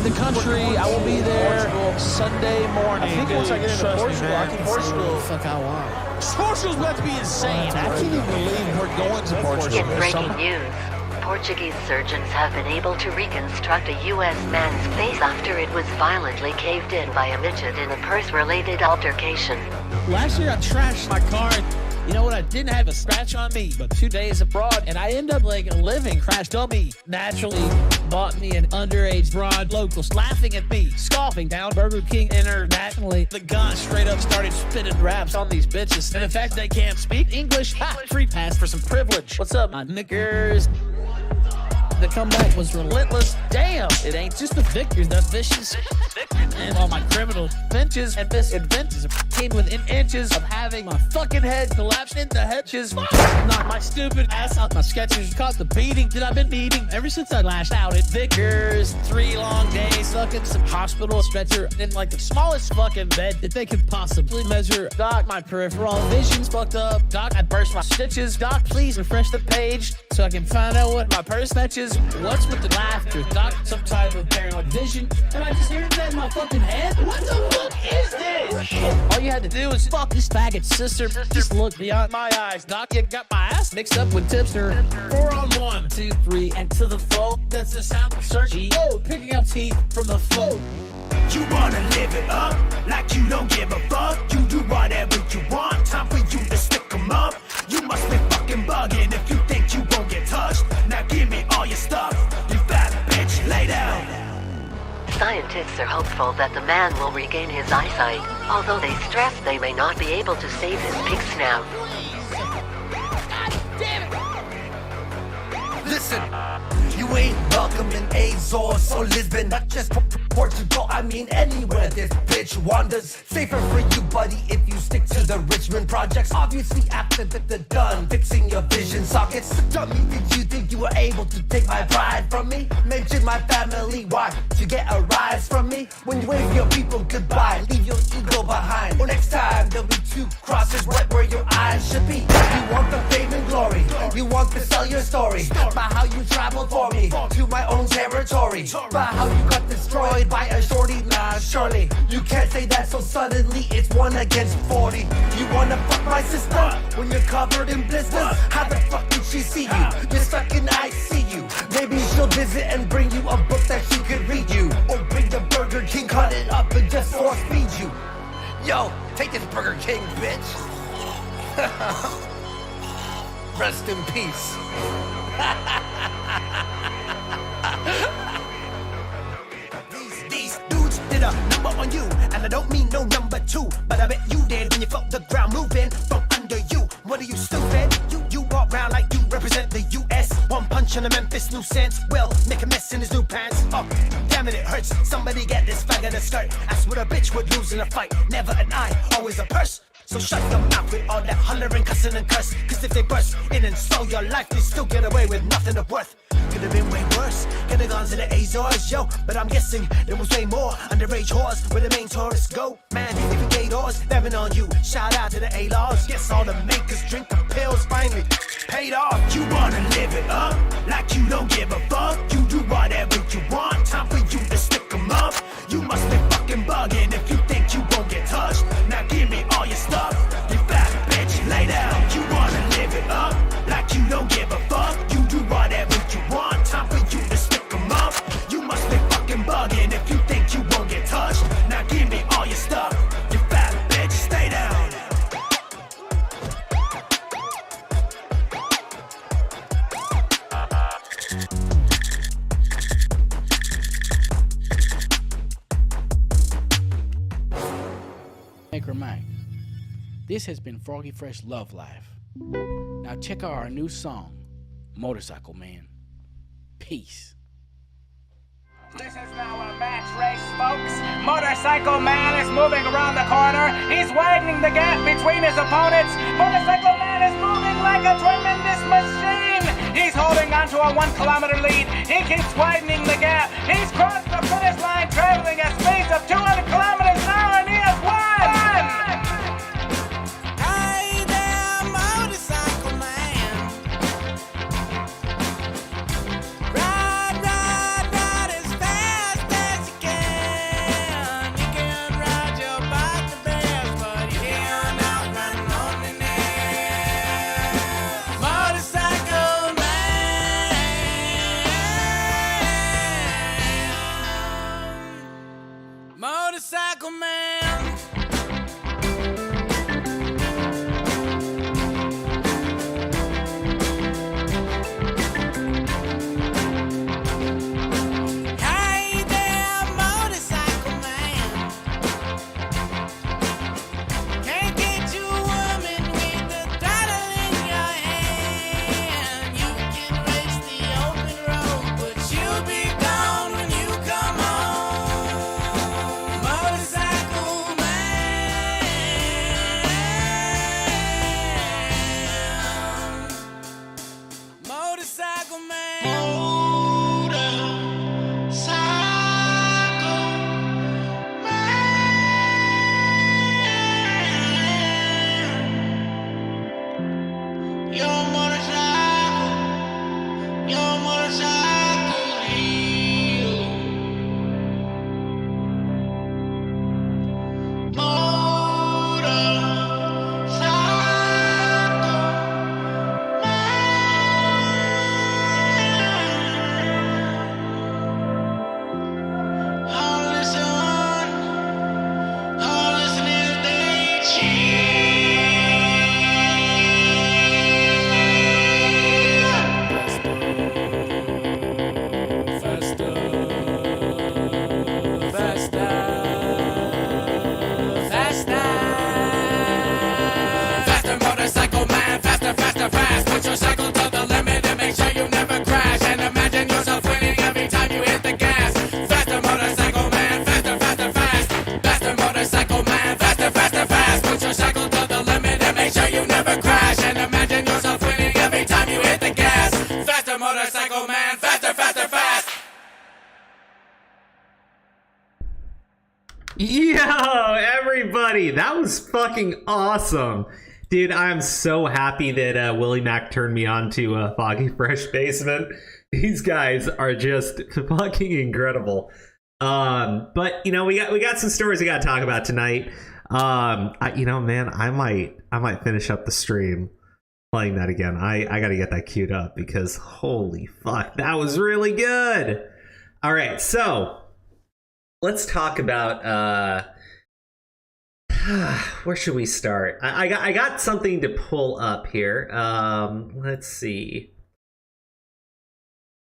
the country. I will be there Sunday morning. I think once I get into Portugal, I can Portugal. Fuck I want. Portugal's about to be insane. I can't even believe we're going to Portugal. In breaking news, Portuguese surgeons have been able to reconstruct a U.S. man's face after it was violently caved in by a midget in a purse-related altercation. Last year I trashed my car. You know what? I didn't have a scratch on me, but 2 days abroad, and I end up like a living crash dummy. Naturally, bought me an underage broad. Locals laughing at me, scoffing down Burger King internationally. The gun straight up started spitting raps on these bitches. And the fact they can't speak English, free pass for some privilege. What's up, my knickers? The comeback was relentless. Damn, it ain't just the victors, the vicious. And all my criminal benches and misadventures came within inches of having my fucking head collapse into hedges. Knocked my stupid ass out my sketchers, caught the beating that I've been needing ever since I lashed out at Vickers. 3 long days, stuck in some hospital stretcher in like the smallest fucking bed that they could possibly measure. Doc, my peripheral vision's fucked up. Doc, I burst my stitches. Doc, please refresh the page so I can find out what my purse fetches. What's with the laughter? Doc, some type of paranoid vision? Am I just hearing that in my fucking head? What the fuck is this? All you had to do was fuck this faggot sister. Just look beyond my eyes. Doc, you got my ass mixed up with tipster. 4 on 1, 2, 3, and to the flow. That's the sound of searching. Oh, picking up teeth from the flow. You wanna live it up like you don't give a fuck. You do whatever you want. Time for you to stick 'em up. You must be fucking bugging if you think you won't get touched. Now give me all your stuff. You fat bitch, lay down. Scientists are hopeful that the man will regain his eyesight, although they stress they may not be able to save his pig snout. Listen, you ain't welcome in Azores or Lisbon, not just Portugal, I mean anywhere this bitch wanders. Safer for you, buddy, if you stick to the Richmond projects. Obviously after the done fixing your vision sockets. Dummy, did you think you were able to take my pride from me? Mention my family, why? To get a rise from me? When you wave your people goodbye, leave your ego behind. Well, next time there'll be 2 crosses right where your eyes should be. You want the fame and glory, you want to sell your story by how you traveled for me to my own territory, by how you got destroyed by a shorty. Nah, surely you can't say that so suddenly. It's 1 against 40. You wanna fuck my sister when you're covered in blisters? How the fuck did she see you? You're stuck in ICU. Maybe she'll visit and bring you a book that she could read you, or bring the Burger King, cut it up and just force feed you. Yo, take this Burger King, bitch. Rest in peace. These dudes did a number on you, and I don't mean no number 2, but I bet you did when you felt the ground moving from under you. What are you, stupid? You walk around like you represent the US. 1 punch on a Memphis nuisance. Well, make a mess in his new pants. Oh, damn it, it hurts. Somebody get this fag in a skirt. That's what a bitch would lose in a fight. Never an eye, always a purse. So shut your mouth with all that hollering, cussing and curse. Cause if they burst in and stole your life, they still get away with nothing of worth. Could have been way worse. Could have gone to the Azores, yo. But I'm guessing there was way more underage whores where the main tourists go. Man, even gay doors, living on you. Shout out to the A-Laws. Guess all the makers drink the pills finally paid off. You wanna live it up like you don't give a fuck. You do whatever you want. Time for you to stick 'em up. You must be fucking bugging if you think you won't get touched. Now give me all your stuff. You fat bitch, lay down. You wanna live it up like you don't give a fuck. You do whatever you want. Time for you to stick 'em up. You must be fucking bugging if you think you won't get touched. Now give me all your stuff. You fat bitch, stay down. Maker Mike. This has been Froggy Fresh Love Life. Now check out our new song, Motorcycle Man. Peace. This is now a match race, folks. Motorcycle Man is moving around the corner. He's widening the gap between his opponents. Motorcycle Man is moving like a tremendous machine. He's holding on to a 1 kilometer lead. He keeps widening the gap. He's crossed the finish line, traveling at speeds of 200 kilometers an hour, and he has won! Hey there, motorcycle man. Ride, ride, ride as fast as you motorcycle man. Hey there, motorcycle man. Can't get you a woman with the throttle in your hand. You can race the open road, but you'll be gone when you come home. Motorcycle man. Motorcycle man. Faster, motorcycle man, faster, faster, fast. Put your cycle to the limit and make sure you never crash. And imagine yourself winning every time you hit the gas. Faster, motorcycle man, faster, faster, fast. Faster, motorcycle man, faster, faster, fast. Put your cycle to the limit and make sure you never crash. And imagine yourself winning every time you hit the gas. Faster, motorcycle man, faster, faster, fast. Yo, everybody, that was fucking awesome. Dude, I'm so happy that Willie Mac turned me on to Foggy Fresh Basement. These guys are just fucking incredible. But you know, we got some stories we got to talk about tonight. Man, I might finish up the stream playing that again. I got to get that queued up because holy fuck, that was really good. All right, so let's talk about where should we start? I got something to pull up here. Let's see.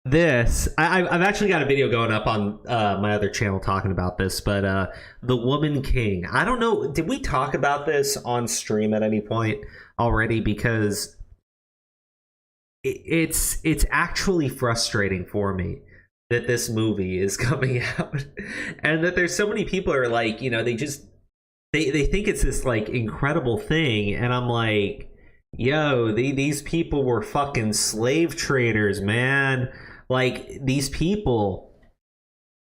This I've actually got a video going up on my other channel talking about this, but the Woman King. I don't know. Did we talk about this on stream at any point already? Because it's actually frustrating for me that this movie is coming out and that there's so many people are like, you know, they think it's this like incredible thing, and I'm like, yo, these people were fucking slave traders, man. Like, these people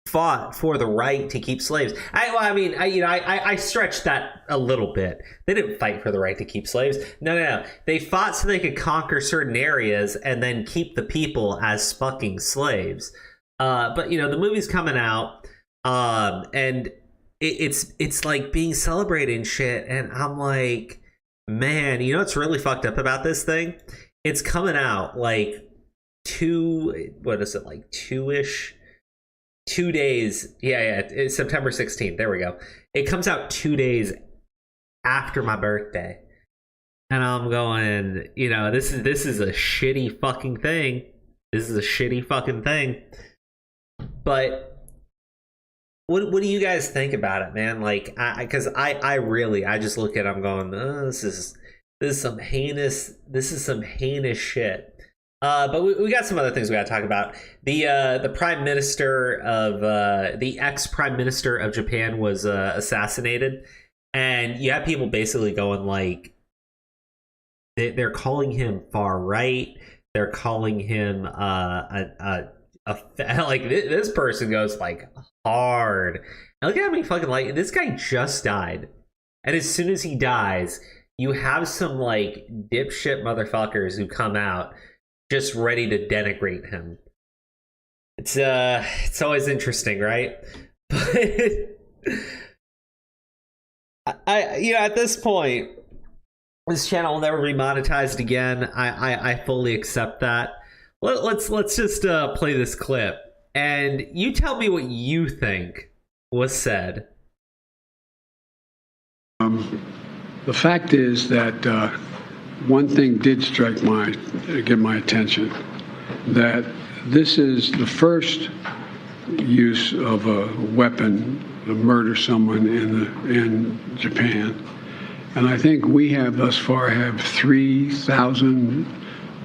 fought for the right to keep slaves. I stretched that a little bit. They didn't fight for the right to keep slaves. No. They fought so they could conquer certain areas and then keep the people as fucking slaves. But you know, the movie's coming out, and it's like being celebrated and shit, and I'm like, man, you know what's really fucked up about this thing? It's coming out like 2 days. Yeah, it's September 16th. There we go. It comes out 2 days after my birthday, and I'm going, you know, this is a shitty fucking thing. This is a shitty fucking thing. But what do you guys think about it, man? Like, because I really just look at it, I'm going, oh, this is some heinous shit. But we got some other things we got to talk about. The prime minister of the ex-prime minister of Japan was assassinated, and you have people basically going like, they're calling him far right. They're calling him like this person goes like hard. And look at how many fucking, like, this guy just died, and as soon as he dies, you have some like dipshit motherfuckers who come out just ready to denigrate him. It's always interesting, right? But at this point, this channel will never be monetized again. I fully accept that. Let's just play this clip, and you tell me what you think was said The fact is that one thing did get my attention, that this is the first use of a weapon to murder someone in Japan. And I think we have thus far have 3,000,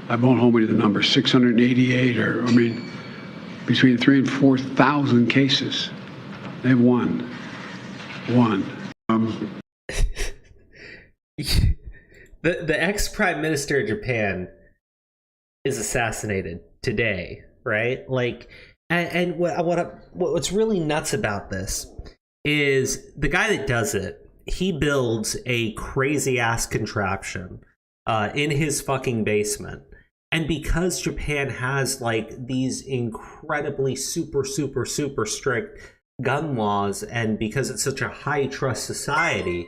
I won't hold me to the number, 688, between 3,000 and 4,000 cases. They've won. The ex-prime minister of Japan is assassinated today, right? Like, and what's really nuts about this is the guy that does it, he builds a crazy ass contraption in his fucking basement. And because Japan has like these incredibly super strict gun laws, and because it's such a high trust society,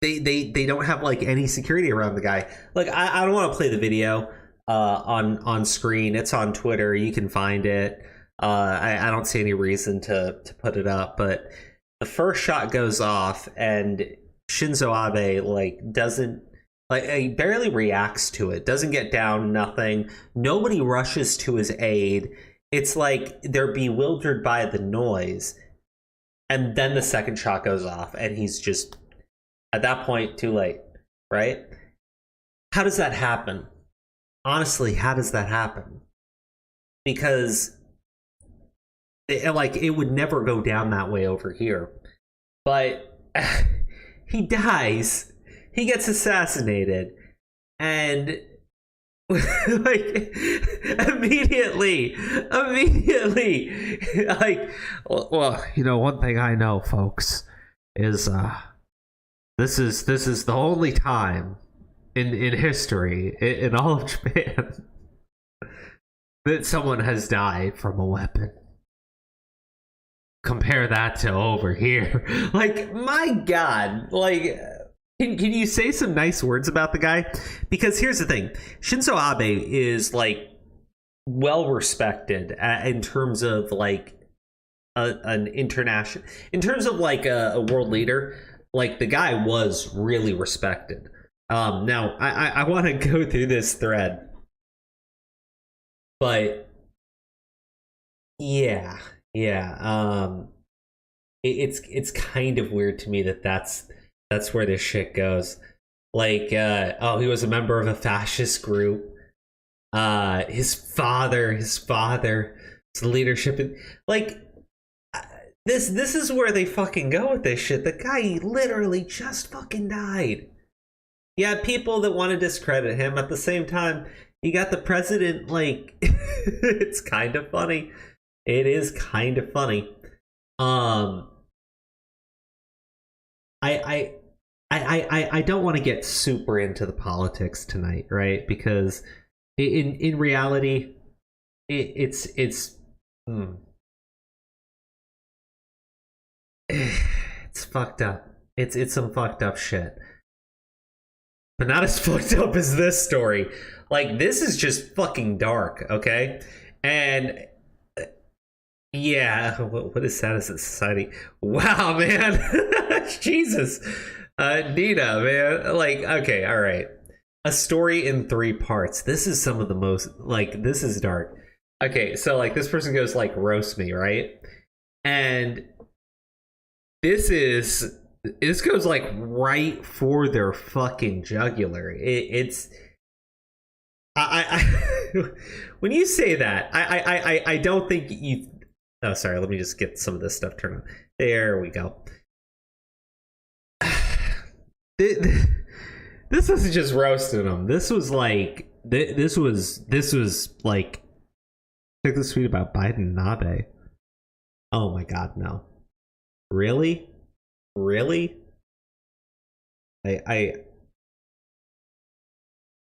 they don't have like any security around the guy. Like, I don't want to play the video on screen. It's on Twitter. You can find it. I don't see any reason to put it up, but the first shot goes off and Shinzo Abe he barely reacts to it, doesn't get down, nothing. Nobody rushes to his aid. It's like they're bewildered by the noise. And then the second shot goes off and he's just, at that point, too late, right? How does that happen? Honestly, how does that happen? Because it would never go down that way over here. But he dies. He gets assassinated. And like immediately, like, well, one thing I know, folks, is this is the only time in history in all of Japan that someone has died from a weapon. Compare that to over here. Like, my God, like, can you say some nice words about the guy? Because here's the thing, Shinzo Abe is like well respected in terms of like an international, in terms of like a world leader. Like, the guy was really respected. Now I want to go through this thread, but yeah. It's kind of weird to me that's where this shit goes. Like, he was a member of a fascist group. His father's leadership, like, this is where they fucking go with this shit. The guy literally just fucking died. You have people that want to discredit him. At the same time, you got the president, like, it's kind of funny. It is kind of funny. I don't want to get super into the politics tonight, right? Because in reality, it's fucked up. It's some fucked up shit. But not as fucked up as this story. Like, this is just fucking dark, okay? And yeah, what is status in society? Wow, man. Jesus. Nina, man. Like, okay, all right. A story in 3 parts. This is some of the most, like, this is dark. Okay, so, like, this person goes, like, roast me, right? And this goes, like, right for their fucking jugular. When you say that, I don't think you... Oh, sorry, let me just get some of this stuff turned on. There we go. This wasn't just roasting them. This was like, this was like, check this tweet about Biden and Abe. Oh my God, no. Really?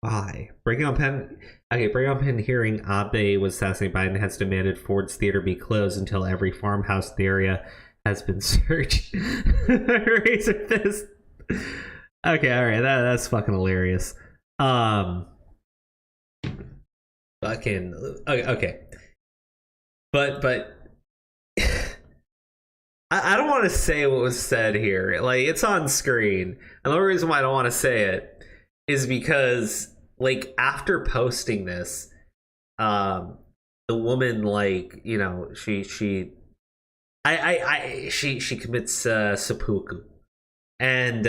Why? Breaking on pen hearing Abe was assassinated. Biden has demanded Ford's Theater be closed until every farmhouse in the area has been searched. Razor fist. Okay, alright, that's fucking hilarious. Fucking okay. But I don't want to say what was said here. Like, it's on screen. And the only reason why I don't want to say it is because, like, after posting this, the woman, like, you know, she commits seppuku. And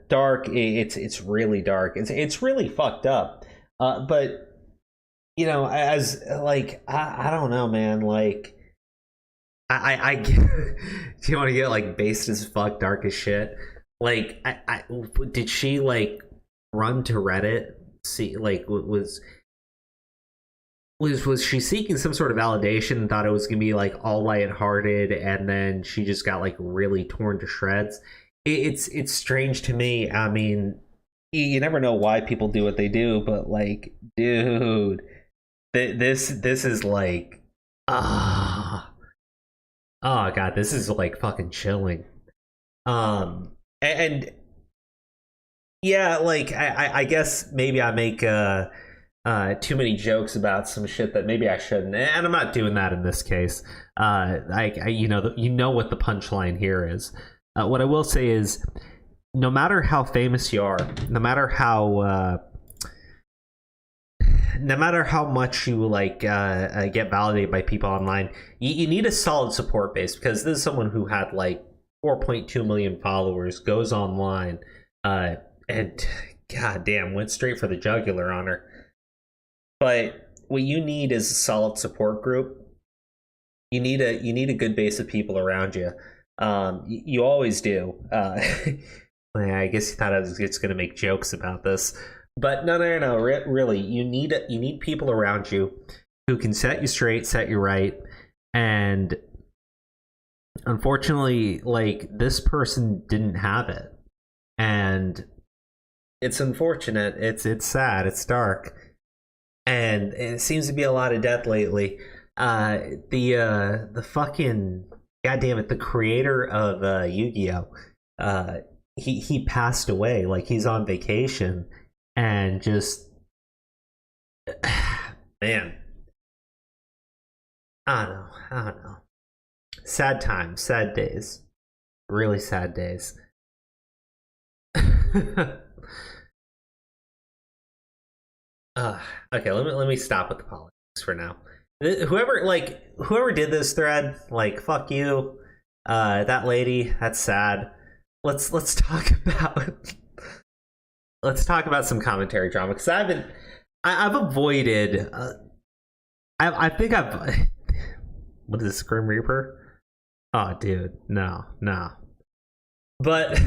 dark, it's really dark. It's really fucked up. But, you know, as, like, I don't know, man, like, I do you want to get like based as fuck, dark as shit? Like, did she like run to Reddit? See, like, was she seeking some sort of validation and thought it was gonna be like all lighthearted, and then she just got like really torn to shreds? It's strange to me. I mean, you never know why people do what they do, but like, dude, this is like oh god, this is like fucking chilling. And yeah, like I guess maybe I make too many jokes about some shit that maybe I shouldn't, and I'm not doing that in this case. You know what the punchline here is. What I will say is, no matter how famous you are, no matter how much you like get validated by people online, you need a solid support base, because this is someone who had like 4.2 million followers, goes online, and goddamn went straight for the jugular on her. But what you need is a solid support group. You need a good base of people around you. You always do. I guess you thought I was just going to make jokes about this. But no. Really, you need people around you who can set you straight, set you right. And unfortunately, like, this person didn't have it, and it's unfortunate. It's sad. It's dark, and it seems to be a lot of death lately. The fucking goddamn it, the creator of Yu-Gi-Oh, he passed away. Like, he's on vacation. And just, man, I don't know. Sad times, sad days, really sad days. Okay, let me stop with the politics for now. Whoever did this thread, like, fuck you. That lady, that's sad. Let's talk about. Let's talk about some commentary drama, because I've avoided. I think I've. What is this, Grim Reaper? Oh, dude, no. But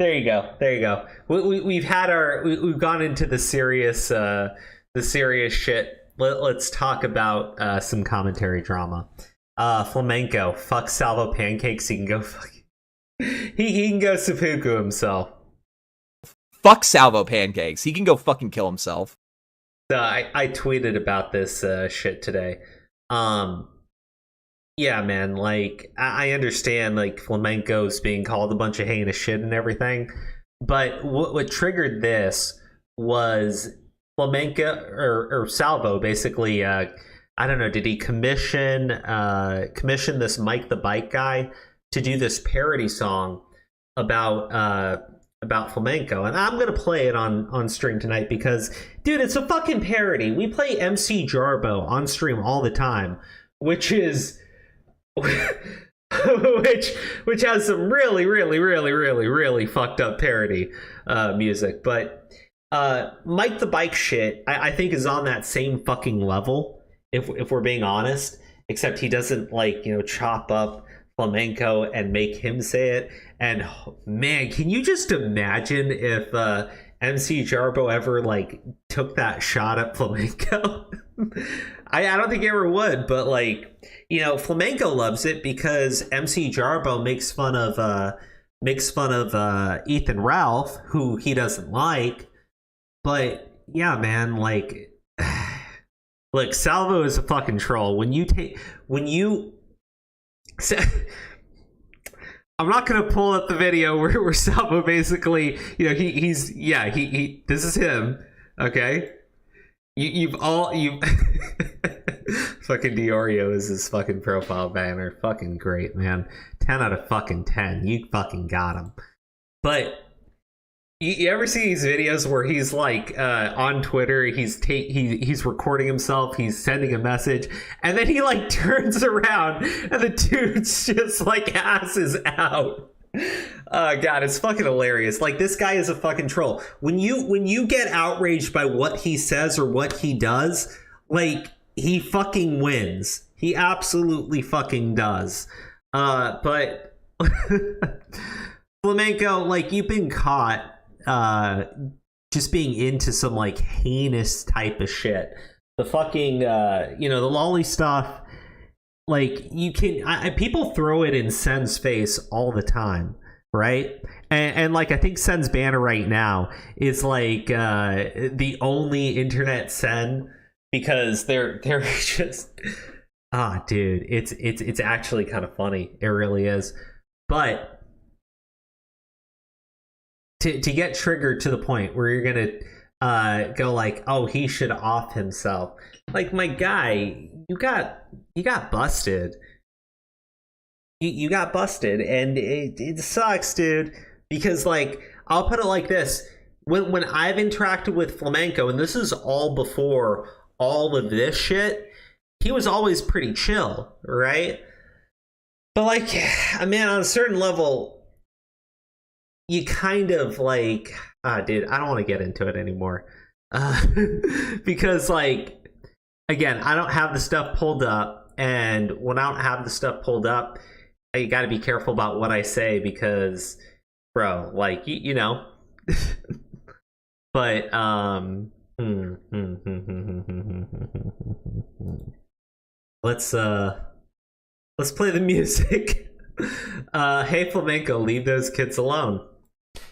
there you go. We've had we've gone into the serious shit. Let's talk about some commentary drama. Flamenco, fuck Salvo Pancakes. He can go fuck. He can go seppuku himself. Fuck Salvo Pancakes. He can go fucking kill himself. I tweeted about this shit today. Yeah, man, like, I understand, like, flamenco's being called a bunch of heinous shit and everything, but what triggered this was flamenco, or Salvo, basically, I don't know, did he commission this Mike the Bike guy to do this parody song about flamenco, and I'm gonna play it on stream tonight because, dude, it's a fucking parody. We play MC Jarbo on stream all the time, which is which has some really fucked up parody music. But Mike the Bike shit, I think, is on that same fucking level, if we're being honest, except he doesn't, like, you know, chop up flamenco and make him say it. And man, can you just imagine if MC Jarbo ever, like, took that shot at flamenco? I don't think he ever would, but, like, you know, flamenco loves it because MC Jarbo makes fun of Ethan Ralph, who he doesn't like. But yeah, man, like, look, Salvo is a fucking troll. I'm not gonna pull up the video where Salvo basically, you know, he's this is him, okay? You've Fucking Diorio is his fucking profile banner. Fucking great, man. 10 out of fucking 10. You fucking got him. But you ever see these videos where he's like on Twitter, he's recording himself, he's sending a message, and then he like turns around and the dude's just like asses out. God, it's fucking hilarious. Like, this guy is a fucking troll. When you get outraged by what he says or what he does, like, he fucking wins. He absolutely fucking does. But Flamenco, like, you've been caught just being into some like heinous type of shit. The fucking the lolly stuff, like, you can people throw it in Sen's face all the time, right? And like, I think Sen's banner right now is like the only internet Sen, because they're just dude, it's actually kind of funny. It really is. But to get triggered to the point where you're gonna go like, oh, he should off himself. Like, my guy, you got busted. You got busted, and it sucks, dude. Because, like, I'll put it like this: when I've interacted with Flamenco, and this is all before all of this shit, he was always pretty chill, right? But like, man, on a certain level, you kind of like, dude, I don't want to get into it anymore. Because, like, again, I don't have the stuff pulled up, and when I don't have the stuff pulled up, you got to be careful about what I say, because, bro, like, you know. But let's play the music. Hey, Flamenco, leave those kids alone.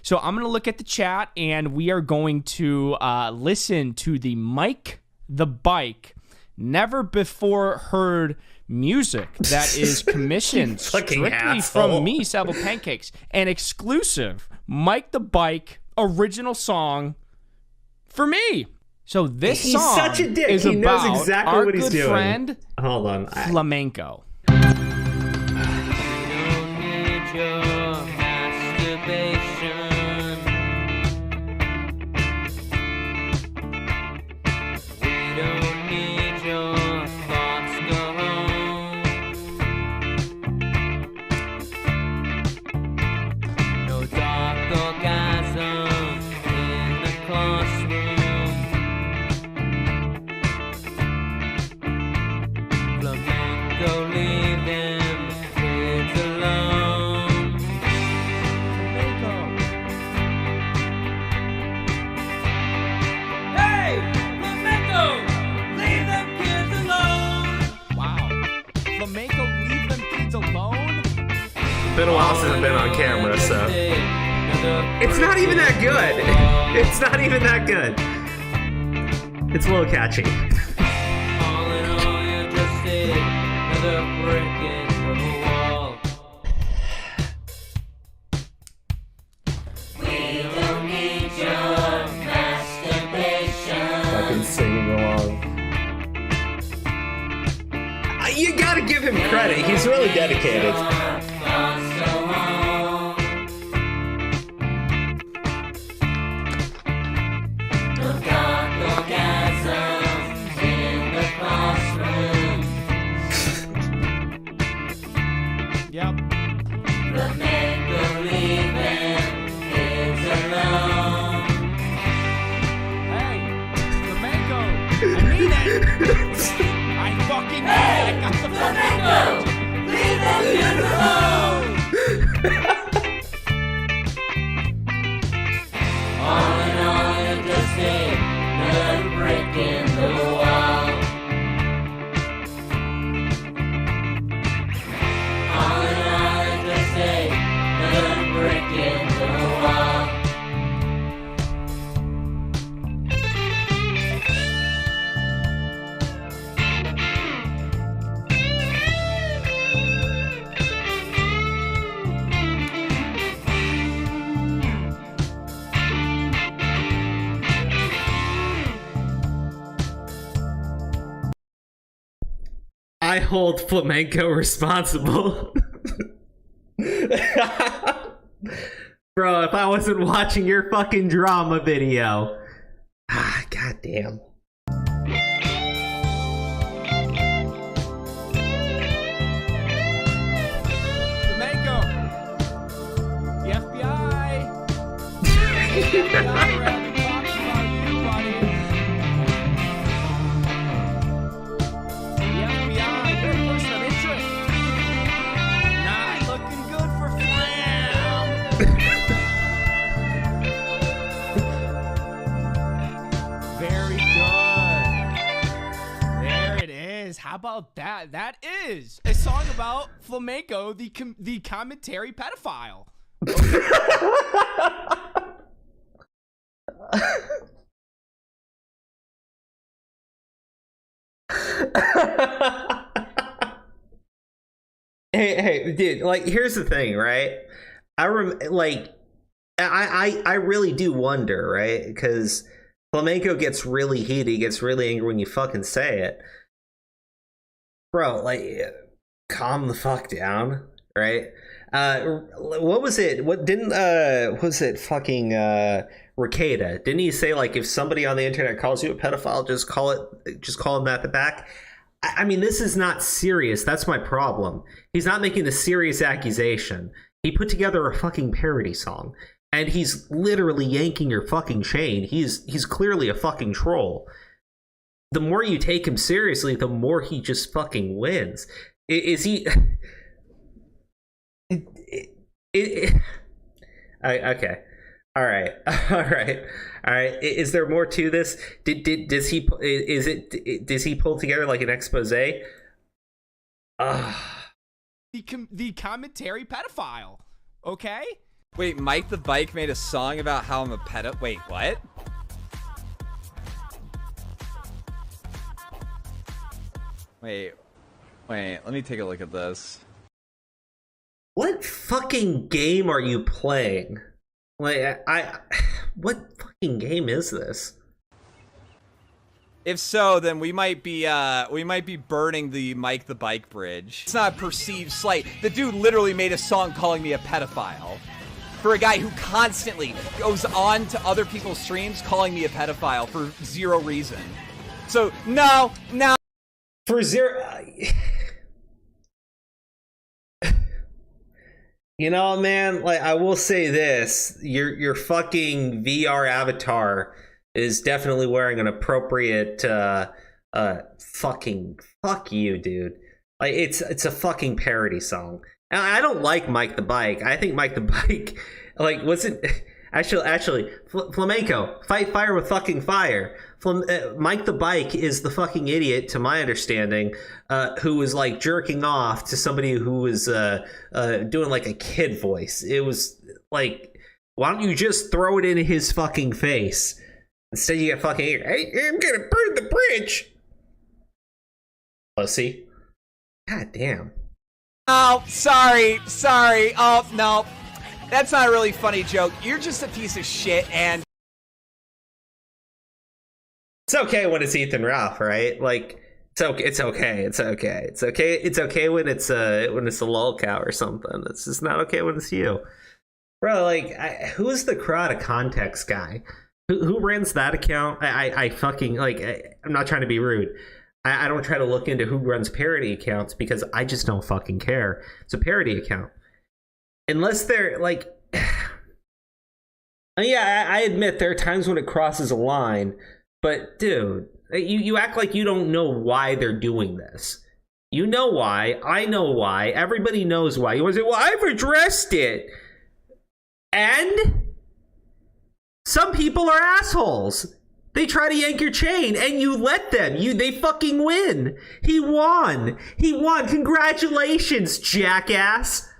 So I'm going to look at the chat, and we are going to listen to the Mike the Bike never before heard music that is commissioned strictly from me, Several Pancakes, an exclusive Mike the Bike original song for me. So this He's song such a dick. is He knows about exactly our what he's good doing. friend Hold on. Flamenco. Been a while since I've been on camera, so it's not even that good. It's not even that good. It's a little catchy. All in all, you're just another brick in the wall. We don't need your masturbation. Fucking singing along. You gotta give him credit. He's really dedicated. Yep. Hey, Flamenco, I need it. I fucking need it. I got the Flamenco. Leave them kids alone. I hold Flamenco responsible. Bro, if I wasn't watching your fucking drama video. Ah, goddamn. Flamenco. The FBI. The FBI rather talks about you, buddy. The FBI, you're a person of interest. Not looking good for Flam. Very good. There it is. How about that? That is a song about Flamenco, the commentary pedophile. Hey, dude, like, here's the thing, right? I really do wonder, right? Because Flamenco gets really heated, he gets really angry when you fucking say it. Bro, like, calm the fuck down, right? What was it? What was it fucking Ricada? Didn't he say, like, if somebody on the internet calls you a pedophile, just call him that back? I mean, this is not serious. That's my problem. He's not making a serious accusation. He put together a fucking parody song, and he's literally yanking your fucking chain. He's clearly a fucking troll. The more you take him seriously, the more he just fucking wins. Is he? Okay. All right. Is there more to this? Does he pull together like an expose? The commentary pedophile. Okay. Wait, Mike the Bike made a song about how I'm a pedo. Wait, what? Wait. Let me take a look at this. What fucking game are you playing? Like, what fucking game is this? If so, then we might be burning the Mike the Bike bridge. It's not a perceived slight. The dude literally made a song calling me a pedophile. For a guy who constantly goes on to other people's streams calling me a pedophile for zero reason. So, no. For zero... You know, man, like, I will say this, your fucking VR avatar is definitely wearing an appropriate fucking fuck you, dude. Like, it's a fucking parody song. And I don't like Mike the Bike. I think Mike the Bike, like, wasn't actually Flamenco, fight fire with fucking fire. Mike the Bike is the fucking idiot, to my understanding, who was like jerking off to somebody who was doing like a kid voice. It was like, why don't you just throw it in his fucking face? Instead you get fucking, hey, I'm gonna burn the bridge. Pussy. God damn. Oh, sorry. Oh, no. That's not a really funny joke. You're just a piece of shit, and it's okay when it's Ethan Ralph, right? Like, it's okay when it's a lol cow or something. It's just not okay when it's you, bro. Like, who is the Crowd of Context guy? Who runs that account? I fucking, like, I'm not trying to be rude. I don't try to look into who runs parody accounts because I just don't fucking care. It's a parody account. Unless they're like, yeah, I admit there are times when it crosses a line, but dude, you act like you don't know why they're doing this. You know why. I know why. Everybody knows why. You want to say, well, I've addressed it. And some people are assholes. They try to yank your chain, and you let them. They fucking win. He won. Congratulations, jackass.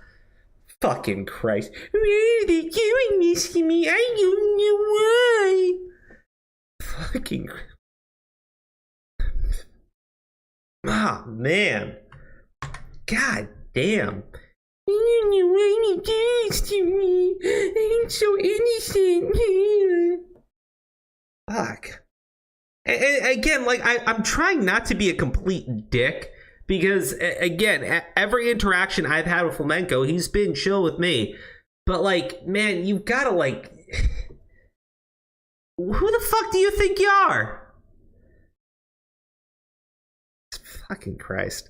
Fucking Christ. Why are they doing this to me? I don't know why. Fucking... Oh, man. God damn. I don't know why he did this to me. I'm so innocent. Fuck. And again, like, I'm trying not to be a complete dick because again, every interaction I've had with Flamenco, he's been chill with me. But like, man, you've got to like, who the fuck do you think you are? Fucking Christ.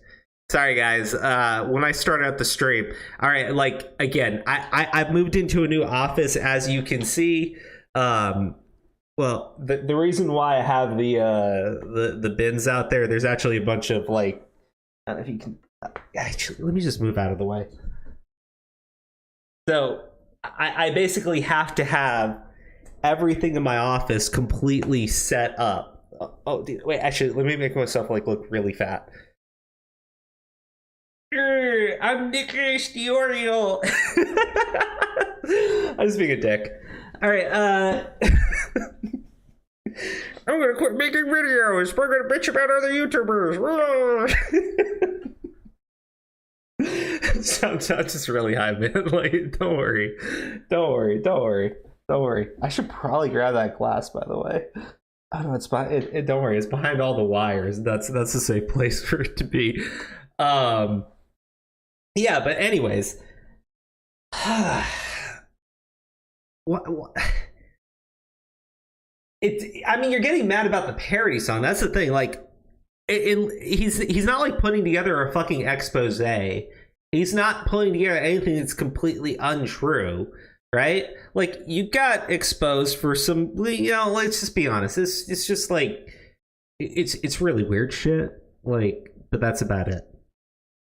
Sorry guys, when I started out the stream, all right, like, again, I've moved into a new office, as you can see. Well, the reason why I have the bins out there, there's actually a bunch of, like, I don't know if you can, actually, let me just move out of the way. So, I basically have to have everything in my office completely set up. Oh, dude, wait, actually, let me make myself, like, look really fat. I'm Nicholas the Oriole. I'm just being a dick. All right, I'm gonna quit making videos. We're gonna bitch about other YouTubers. I'm just really high, man. Like, don't worry. I should probably grab that glass, by the way. Oh no, it's behind. Don't worry, it's behind all the wires. That's a safe place for it to be. Yeah, but anyways, what? I mean, you're getting mad about the parody song. That's the thing. Like, he's not like putting together a fucking expose. He's not putting together anything that's completely untrue, right? Like, you got exposed for some, you know. Let's just be honest. It's just like it's really weird shit. Like, but that's about it.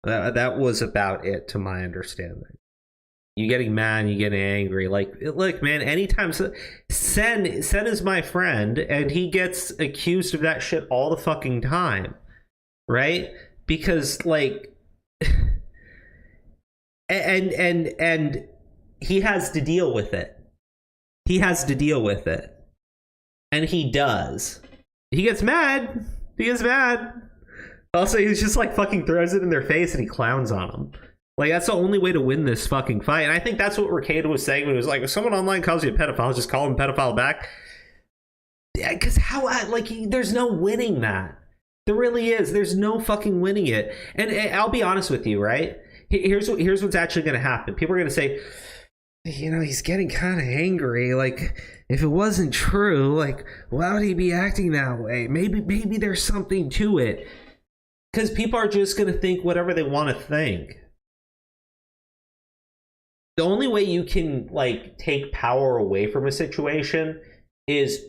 That was about it, to my understanding. You getting mad, you getting angry. Like, look, man, anytime Sen is my friend, and he gets accused of that shit all the fucking time, right? Because, like, and he has to deal with it. And he does. He gets mad. Also, he just like fucking throws it in their face and he clowns on them. Like, that's the only way to win this fucking fight. And I think that's what Ricada was saying when it was like, if someone online calls you a pedophile, just call them pedophile back. Yeah, because there's no winning that. There really is. There's no fucking winning it. And I'll be honest with you, right? Here's what's actually going to happen. People are going to say, you know, he's getting kind of angry. Like, if it wasn't true, like, why would he be acting that way? Maybe there's something to it. Because people are just going to think whatever they want to think. The only way you can, like, take power away from a situation is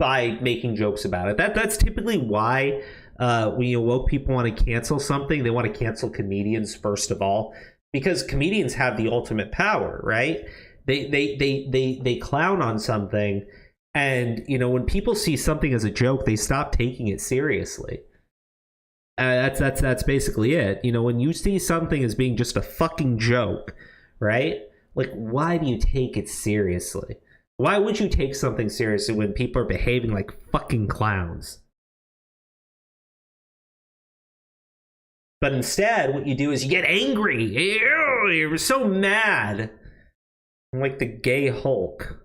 by making jokes about it. That's typically why when woke people want to cancel something, they want to cancel comedians first of all, because comedians have the ultimate power, right? They clown on something, and, you know, when people see something as a joke, they stop taking it seriously. That's basically it. You know, when you see something as being just a fucking joke, right? Like, why do you take it seriously? Why would you take something seriously when people are behaving like fucking clowns? But instead, what you do is you get angry. Ew, you're so mad. Like the gay Hulk.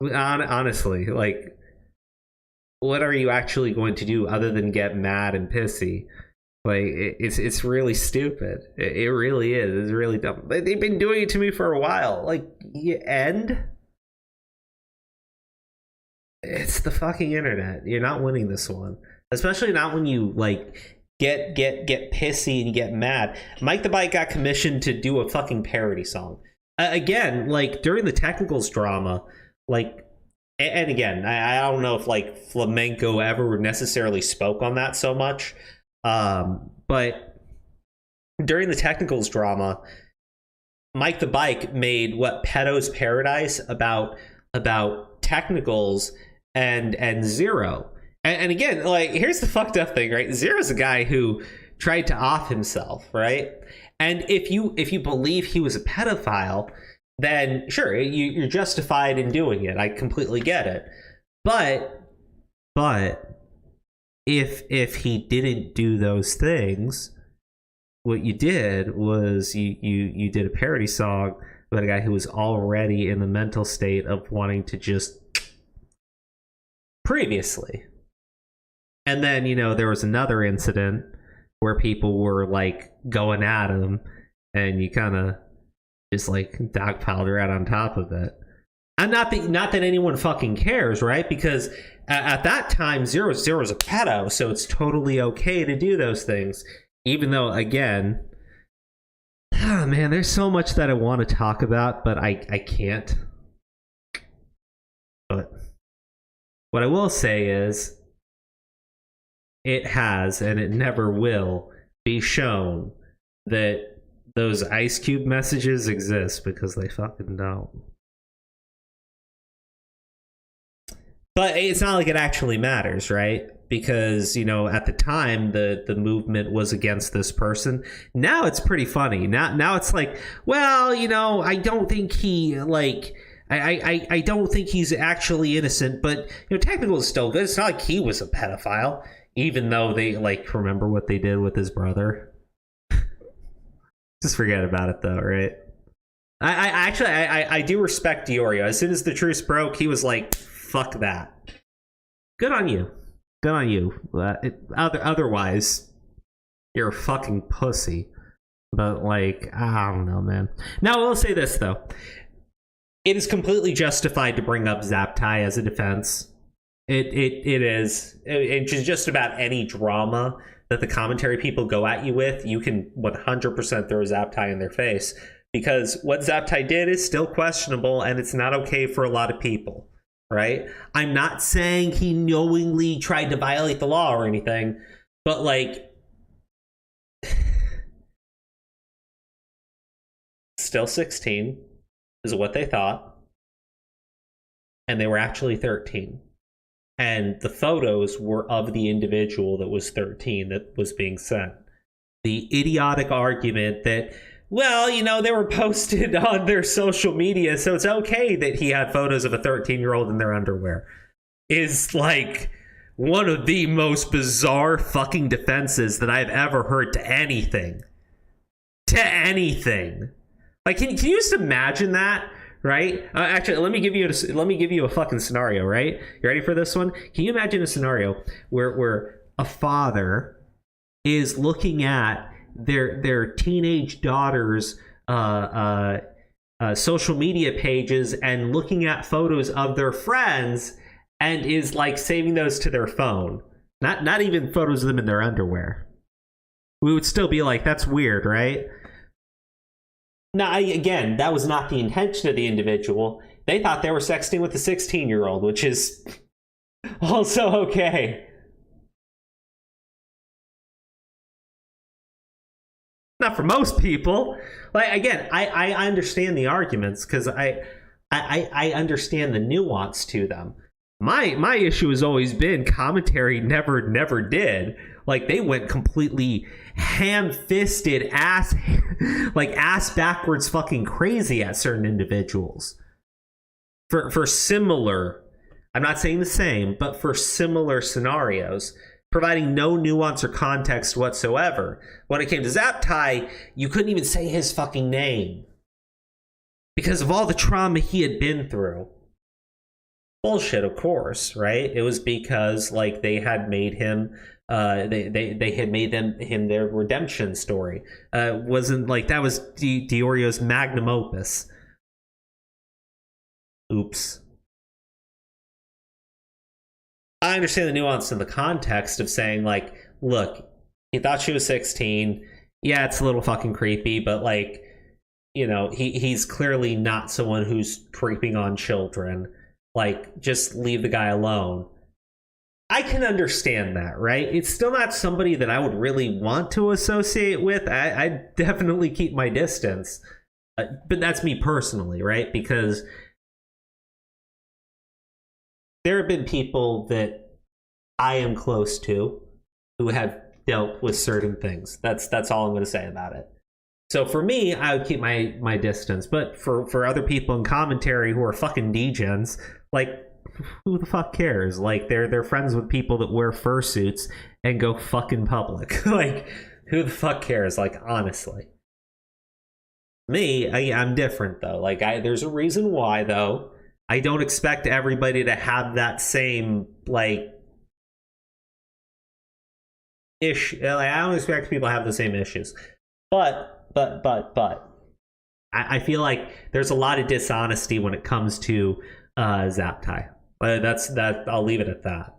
Honestly, like, what are you actually going to do other than get mad and pissy? Like, it's really stupid. It really is. It's really dumb. They've been doing it to me for a while. Like, and it's the fucking internet. You're not winning this one, especially not when you like get pissy and get mad. Mike the Bike got commissioned to do a fucking parody song. Again, like, during the technicals drama, like. And again, I don't know if, like, Flamenco ever necessarily spoke on that so much. But during the technicals drama, Mike the Bike made Pedo's Paradise about technicals and Zero. And again, like, here's the fucked up thing, right? Zero's a guy who tried to off himself, right? And if you believe he was a pedophile, then sure, you're justified in doing it. I completely get it. But if he didn't do those things, what you did was you did a parody song about a guy who was already in the mental state of wanting to just previously. And then, you know, there was another incident where people were like going at him, and you kind of just like dogpiled right on top of it. And not that anyone fucking cares, right? Because at that time, Zero was a pedo, so it's totally okay to do those things. Even though, again, oh man, there's so much that I want to talk about, but I can't. But what I will say is, it has, and it never will, be shown that those Ice Cube messages exist, because they fucking don't. But it's not like it actually matters, right? Because, you know, at the time, the movement was against this person. Now it's pretty funny. Now it's like, well, you know, I don't think he, like... I don't think he's actually innocent, but, you know, technically it's still good. It's not like he was a pedophile, even though they, like, remember what they did with his brother. Just forget about it, though, right? I do respect Diorio. As soon as the truce broke, he was like, fuck that. Good on you. Good on you. Otherwise, you're a fucking pussy. But, like, I don't know, man. Now, I will say this, though. It is completely justified to bring up Zaptai as a defense. It is. It's just about any drama that the commentary people go at you with, you can 100% throw Zaptai in their face. Because what Zaptai did is still questionable, and it's not okay for a lot of people, right? I'm not saying he knowingly tried to violate the law or anything, but, like, still 16 is what they thought, and they were actually 13. And the photos were of the individual that was 13 that was being sent. The idiotic argument that, well, you know, they were posted on their social media, so it's okay that he had photos of a 13-year-old in their underwear, is like one of the most bizarre fucking defenses that I've ever heard to anything. To anything. Like, can you just imagine that, right? Actually, let me give you a fucking scenario, right? You ready for this one? Can you imagine a scenario where a father is looking at their teenage daughter's social media pages and looking at photos of their friends and is like saving those to their phone, not even photos of them in their underwear? We would still be like, that's weird, right? Now, again, that was not the intention of the individual. They thought they were sexting with a 16-year-old, which is also okay. Not for most people. Like, again, I understand the arguments because I understand the nuance to them. My issue has always been commentary never did. Like, they went completely ham-fisted, ass backwards fucking crazy at certain individuals. For similar, I'm not saying the same, but for similar scenarios, providing no nuance or context whatsoever. When it came to Zaptai, you couldn't even say his fucking name because of all the trauma he had been through. Bullshit, of course, right? It was because, like, they had made him they had made him their redemption story. Wasn't like that was Diorio's magnum opus. Oops. I understand the nuance in the context of saying, like, look, he thought she was 16. Yeah, it's a little fucking creepy, but, like, you know, he's clearly not someone who's creeping on children. Like, just leave the guy alone. I can understand that, right? It's still not somebody that I would really want to associate with. I definitely keep my distance. But that's me personally, right? Because there have been people that I am close to who have dealt with certain things. That's all I'm going to say about it. So for me, I would keep my distance. But for other people in commentary who are fucking degens, like, who the fuck cares? Like, they're friends with people that wear fursuits and go fucking public. Like, who the fuck cares? Like, honestly. Me, I'm different, though. Like, there's a reason why, though. I don't expect everybody to have that same, like, issue. Like, I don't expect people to have the same issues, but I feel like there's a lot of dishonesty when it comes to Zaptai. That. I'll leave it at that.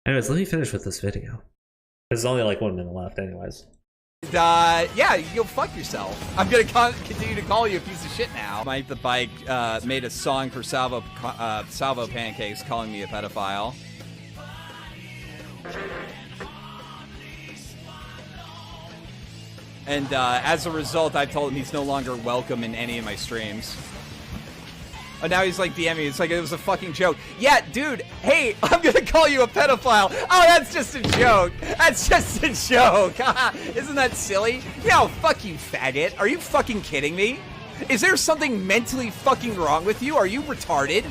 Anyways, let me finish with this video. There's only like 1 minute left, anyways. Yeah, you go fuck yourself. I'm gonna continue to call you a piece of shit now. Mike the Bike made a song for Salvo Pancakes calling me a pedophile. And as a result, I've told him he's no longer welcome in any of my streams. Oh, now he's like DMing me. It's like it was a fucking joke. Yeah, dude. Hey, I'm gonna call you a pedophile. Oh, that's just a joke. That's just a joke. Isn't that silly? Yo, fuck you, faggot. Are you fucking kidding me? Is there something mentally fucking wrong with you? Are you retarded?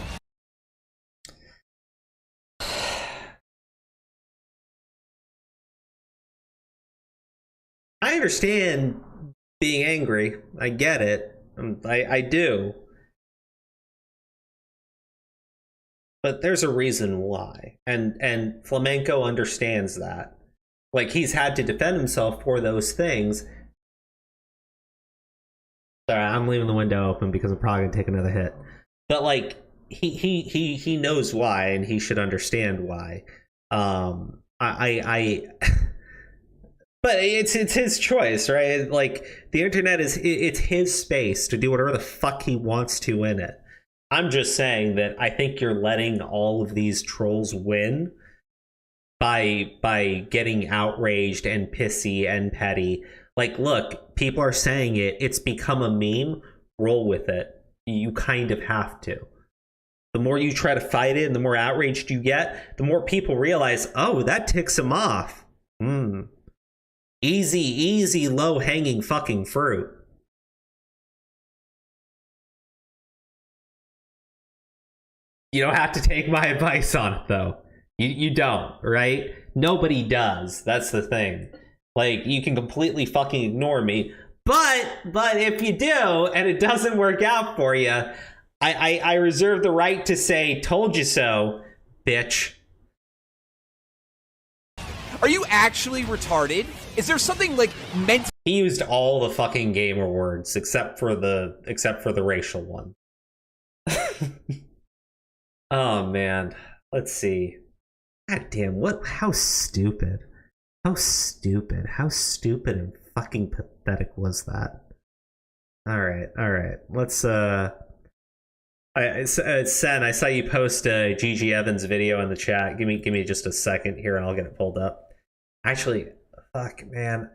I understand being angry. I get it. I do. But there's a reason why. And Flamenco understands that. Like, he's had to defend himself for those things. Sorry, I'm leaving the window open because I'm probably gonna take another hit. But like, he knows why, and he should understand why. But it's his choice, right? Like, the internet it's his space to do whatever the fuck he wants to in it. I'm just saying that I think you're letting all of these trolls win by getting outraged and pissy and petty. Like, look, people are saying it. It's become a meme. Roll with it. You kind of have to. The more you try to fight it and the more outraged you get, the more people realize, oh, that ticks him off. Easy, low-hanging fucking fruit. You don't have to take my advice on it, though. You don't, right? Nobody does. That's the thing. Like, you can completely fucking ignore me. But if you do, and it doesn't work out for you, I reserve the right to say, told you so, bitch. Are you actually retarded? Is there something like meant? He used all the fucking gamer words except for the racial one. Oh man, let's see. God damn, how stupid and fucking pathetic was that? All right. Let's Sen, I saw you post a GG Evans video in the chat. Give me just a second here and I'll get it pulled up. Actually, fuck man.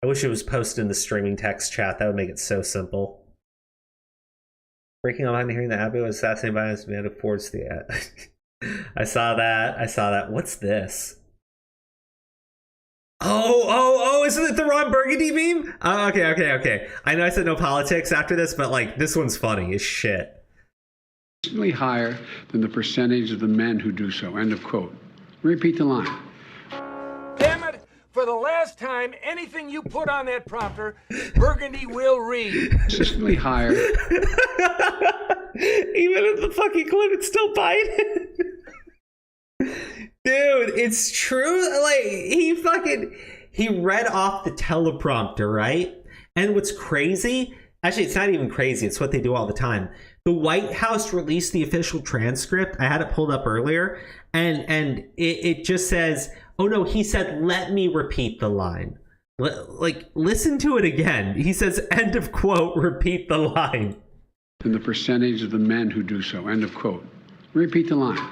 I wish it was posted in the streaming text chat. That would make it so simple. Breaking online and hearing that Abbey was assassinated by his man affords the I saw that. What's this? Oh, isn't it the Ron Burgundy meme? Oh, okay. I know I said no politics after this, but like, this one's funny as shit. Higher than the percentage of the men who do so. End of quote. Repeat the line. Damn it! For the last time, anything you put on that prompter, Burgundy will read. Consistently higher. Even if the fucking clip, it's still Biden. Dude, it's true. Like, he read off the teleprompter, right? And what's crazy, actually, it's not even crazy. It's what they do all the time. The White House released the official transcript. I had it pulled up earlier, and it just says, oh no, he said, let me repeat the line. Like, listen to it again. He says, end of quote, repeat the line. And the percentage of the men who do so. End of quote. Repeat the line.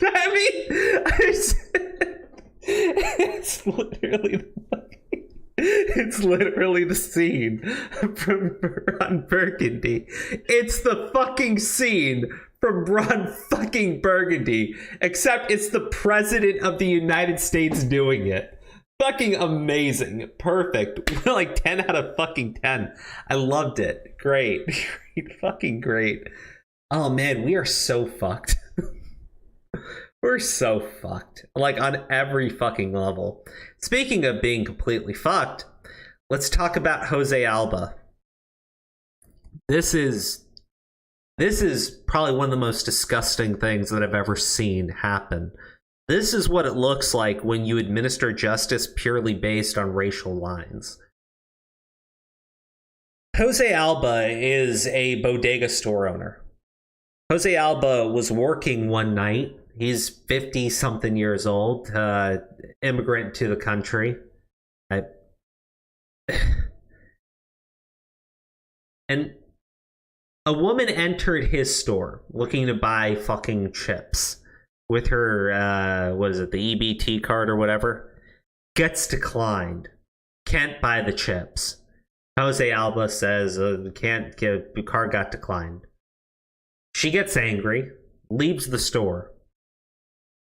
I mean, it's literally the scene from Ron Burgundy. It's the fucking scene from Ron fucking Burgundy, except it's the president of the United States doing it. Fucking amazing. Perfect. Like 10 out of fucking 10. I loved it. Great. Fucking great. Oh man, we are so fucked. We're so fucked. Like, on every fucking level. Speaking of being completely fucked, let's talk about Jose Alba. This is probably one of the most disgusting things that I've ever seen happen. This is what it looks like when you administer justice purely based on racial lines. Jose Alba is a bodega store owner. Jose Alba was working one night. He's 50-something years old, immigrant to the country. And a woman entered his store looking to buy fucking chips with her, what is it, the EBT card or whatever. Gets declined. Can't buy the chips. Jose Alba says, the card got declined. She gets angry, leaves the store,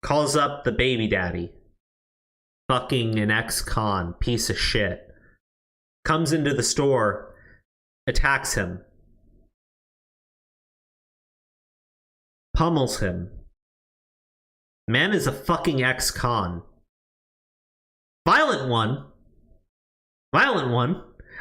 calls up the baby daddy, fucking an ex-con, piece of shit, comes into the store, attacks him, pummels him. Man is a fucking ex-con. Violent one.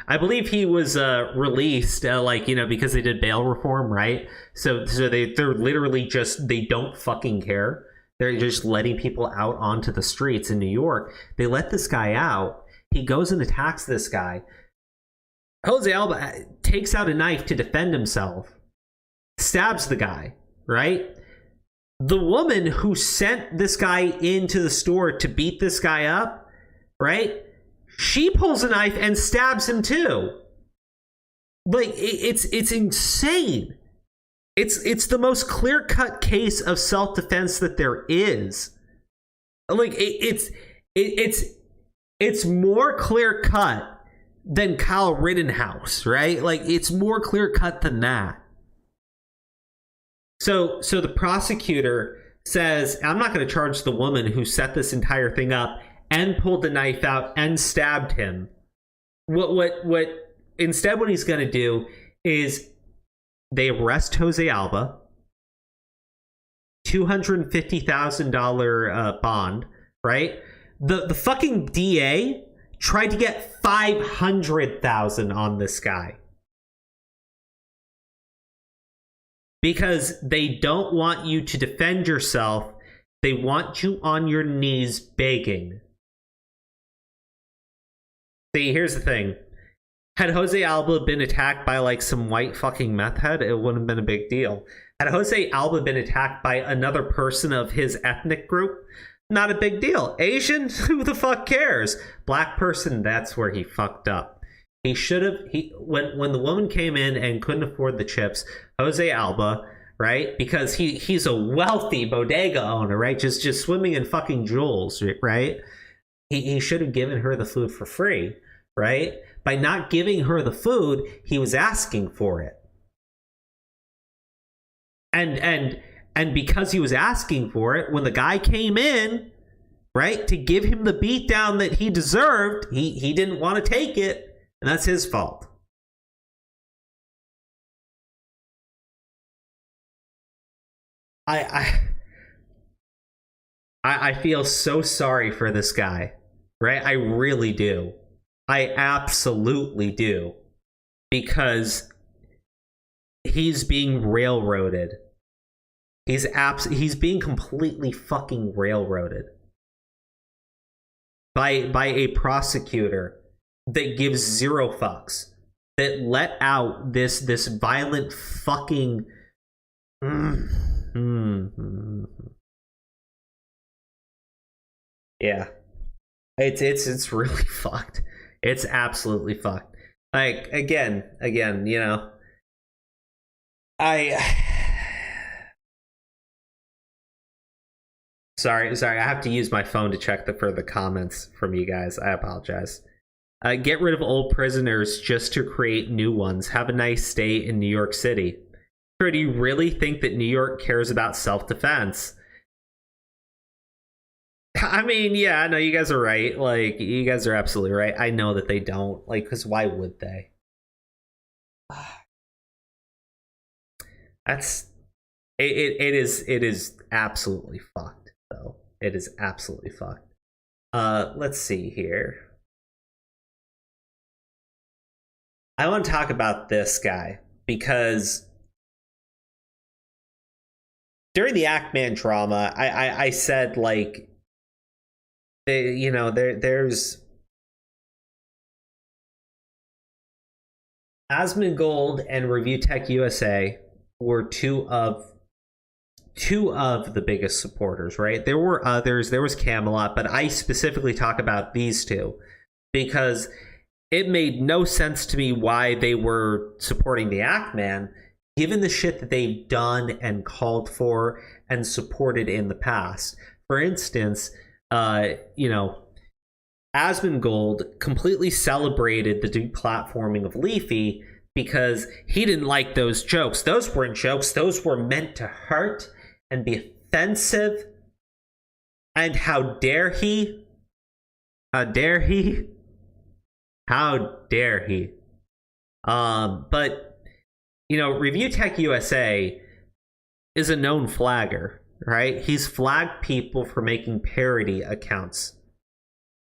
I believe he was released, because they did bail reform, right? So they're literally just, they don't fucking care. They're just letting people out onto the streets in New York. They let this guy out. He goes and attacks this guy. Jose Alba takes out a knife to defend himself. Stabs the guy, right? The woman who sent this guy into the store to beat this guy up, right? She pulls a knife and stabs him too. Like, it's insane. It's the most clear-cut case of self-defense that there is. Like, it's more clear-cut than Kyle Rittenhouse, right? Like, it's more clear-cut than that. So the prosecutor says, I'm not going to charge the woman who set this entire thing up and pulled the knife out and stabbed him. Instead, what he's going to do is they arrest Jose Alba, $250,000 bond, right? The fucking DA tried to get $500,000 on this guy. Because they don't want you to defend yourself. They want you on your knees begging. See, here's the thing. Had Jose Alba been attacked by like some white fucking meth head, it wouldn't have been a big deal. Had Jose Alba been attacked by another person of his ethnic group, not a big deal. Asian, who the fuck cares? Black person, that's where he fucked up. He should have, when the woman came in and couldn't afford the chips, Jose Alba, right? Because he's a wealthy bodega owner, right? Just swimming in fucking jewels, right? He should have given her the food for free, right? By not giving her the food, he was asking for it. And because he was asking for it, when the guy came in, right, to give him the beatdown that he deserved, he didn't want to take it, and that's his fault. I feel so sorry for this guy, right? I really do. I absolutely do. Because he's being railroaded. He's being completely fucking railroaded by a prosecutor that gives zero fucks, that let out this violent fucking yeah, it's really fucked. It's absolutely fucked. Like, again, you know, Sorry, I have to use my phone to check for the comments from you guys. I apologize. Get rid of old prisoners just to create new ones. Have a nice stay in New York City. Do you really think that New York cares about self-defense? I mean, yeah, no, you guys are right. Like, you guys are absolutely right. I know that they don't. Like, because why would they? It is absolutely fucked. So it is absolutely fucked. Let's see here. I want to talk about this guy because during the Ackman drama, I said, like, there's Asmongold and ReviewTechUSA were two of the biggest supporters, right? There were others. There was Camelot, but I specifically talk about these two because it made no sense to me why they were supporting the Ackman, given the shit that they've done and called for and supported in the past. For instance, Asmongold completely celebrated the deplatforming of Leafy because he didn't like those jokes. Those weren't jokes. Those were meant to hurt and be offensive. And how dare he? How dare he? How dare he? But, ReviewTechUSA is a known flagger, right? He's flagged people for making parody accounts.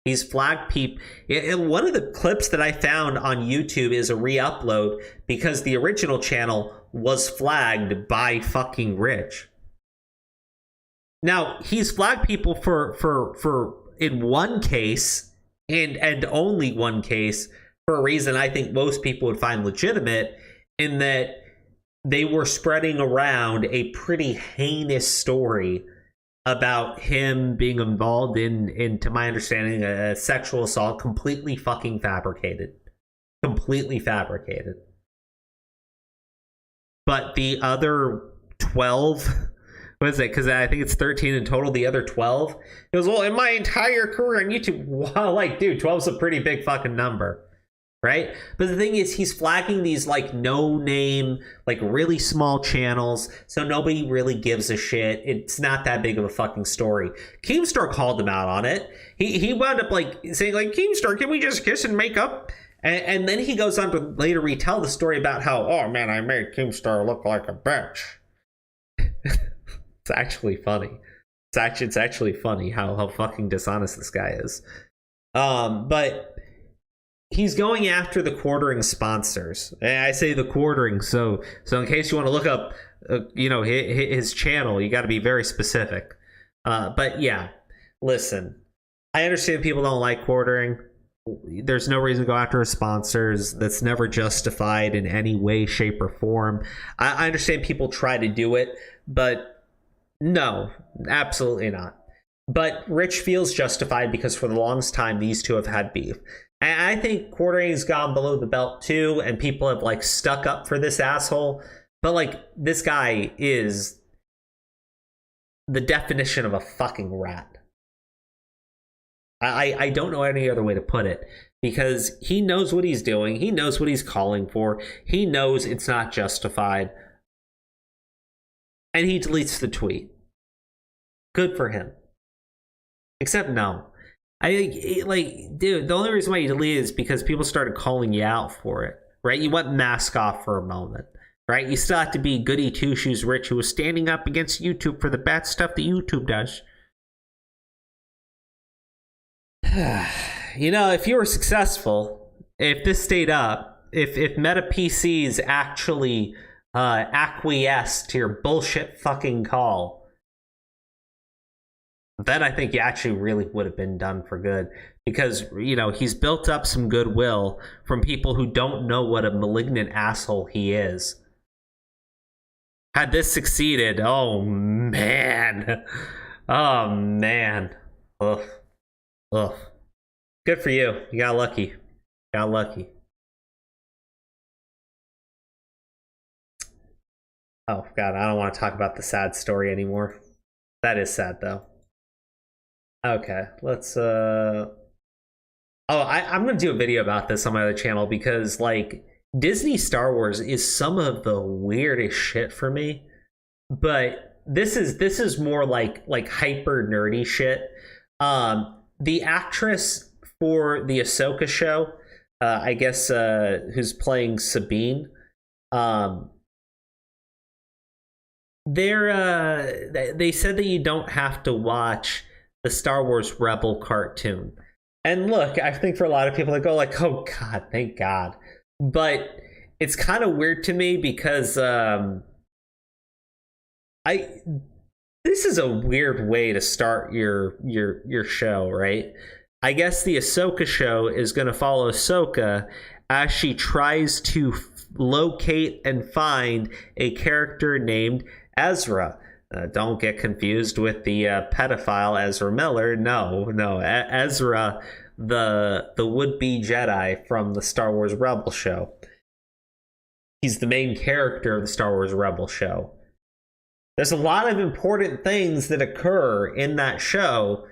He's flagged people. One of the clips that I found on YouTube is a re-upload because the original channel was flagged by fucking Rich. Now, he's flagged people for in one case, and only one case, for a reason I think most people would find legitimate, in that they were spreading around a pretty heinous story about him being involved in, to my understanding, a sexual assault, completely fucking fabricated. Completely fabricated. But the other 12, what is it? Because I think it's 13 in total, the other 12. It was, well, in my entire career on YouTube, wow, dude, 12's a pretty big fucking number. Right? But the thing is, he's flagging these no-name, really small channels, so nobody really gives a shit. It's not that big of a fucking story. Keemstar called him out on it. He wound up saying Keemstar, can we just kiss and make up? And then he goes on to later retell the story about how, oh man, I made Keemstar look like a bitch. It's actually funny. It's actually funny how fucking dishonest this guy is. But he's going after the quartering sponsors. And I say the quartering, so in case you want to look up, his channel, you got to be very specific. But yeah, listen, I understand people don't like quartering. There's no reason to go after his sponsors. That's never justified in any way, shape, or form. I understand people try to do it, but no, absolutely not. But Rich feels justified because for the longest time, these two have had beef. And I think quartering's gone below the belt too, and people have stuck up for this asshole. But this guy is the definition of a fucking rat. I don't know any other way to put it, because he knows what he's doing. He knows what he's calling for. He knows it's not justified. And he deletes the tweet. Good for him. Except no. Dude, the only reason why you deleted is because people started calling you out for it, right? You went mask off for a moment, right? You still have to be goody two-shoes Rich, who was standing up against YouTube for the bad stuff that YouTube does. If you were successful, if this stayed up, if Meta PCs actually acquiesced to your bullshit fucking call, then I think you actually really would have been done for good, because he's built up some goodwill from people who don't know what a malignant asshole he is. Had this succeeded, oh man, ugh. Good for you. You got lucky. Oh god, I don't want to talk about the sad story anymore. That is sad though. Okay, let's I'm gonna do a video about this on my other channel, because Disney Star Wars is some of the weirdest shit for me. But this is more like hyper nerdy shit. The actress for the Ahsoka show, I guess, who's playing Sabine, they said that you don't have to watch the Star Wars Rebel cartoon. And look, I think for a lot of people that go oh god, thank god. But it's kind of weird to me because this is a weird way to start your show, right? I guess the Ahsoka show is going to follow Ahsoka as she tries to locate and find a character named Ezra. Don't get confused with the pedophile Ezra Miller. No, Ezra, the would-be Jedi from the Star Wars Rebel show. He's the main character of the Star Wars Rebel show. There's a lot of important things that occur in that show,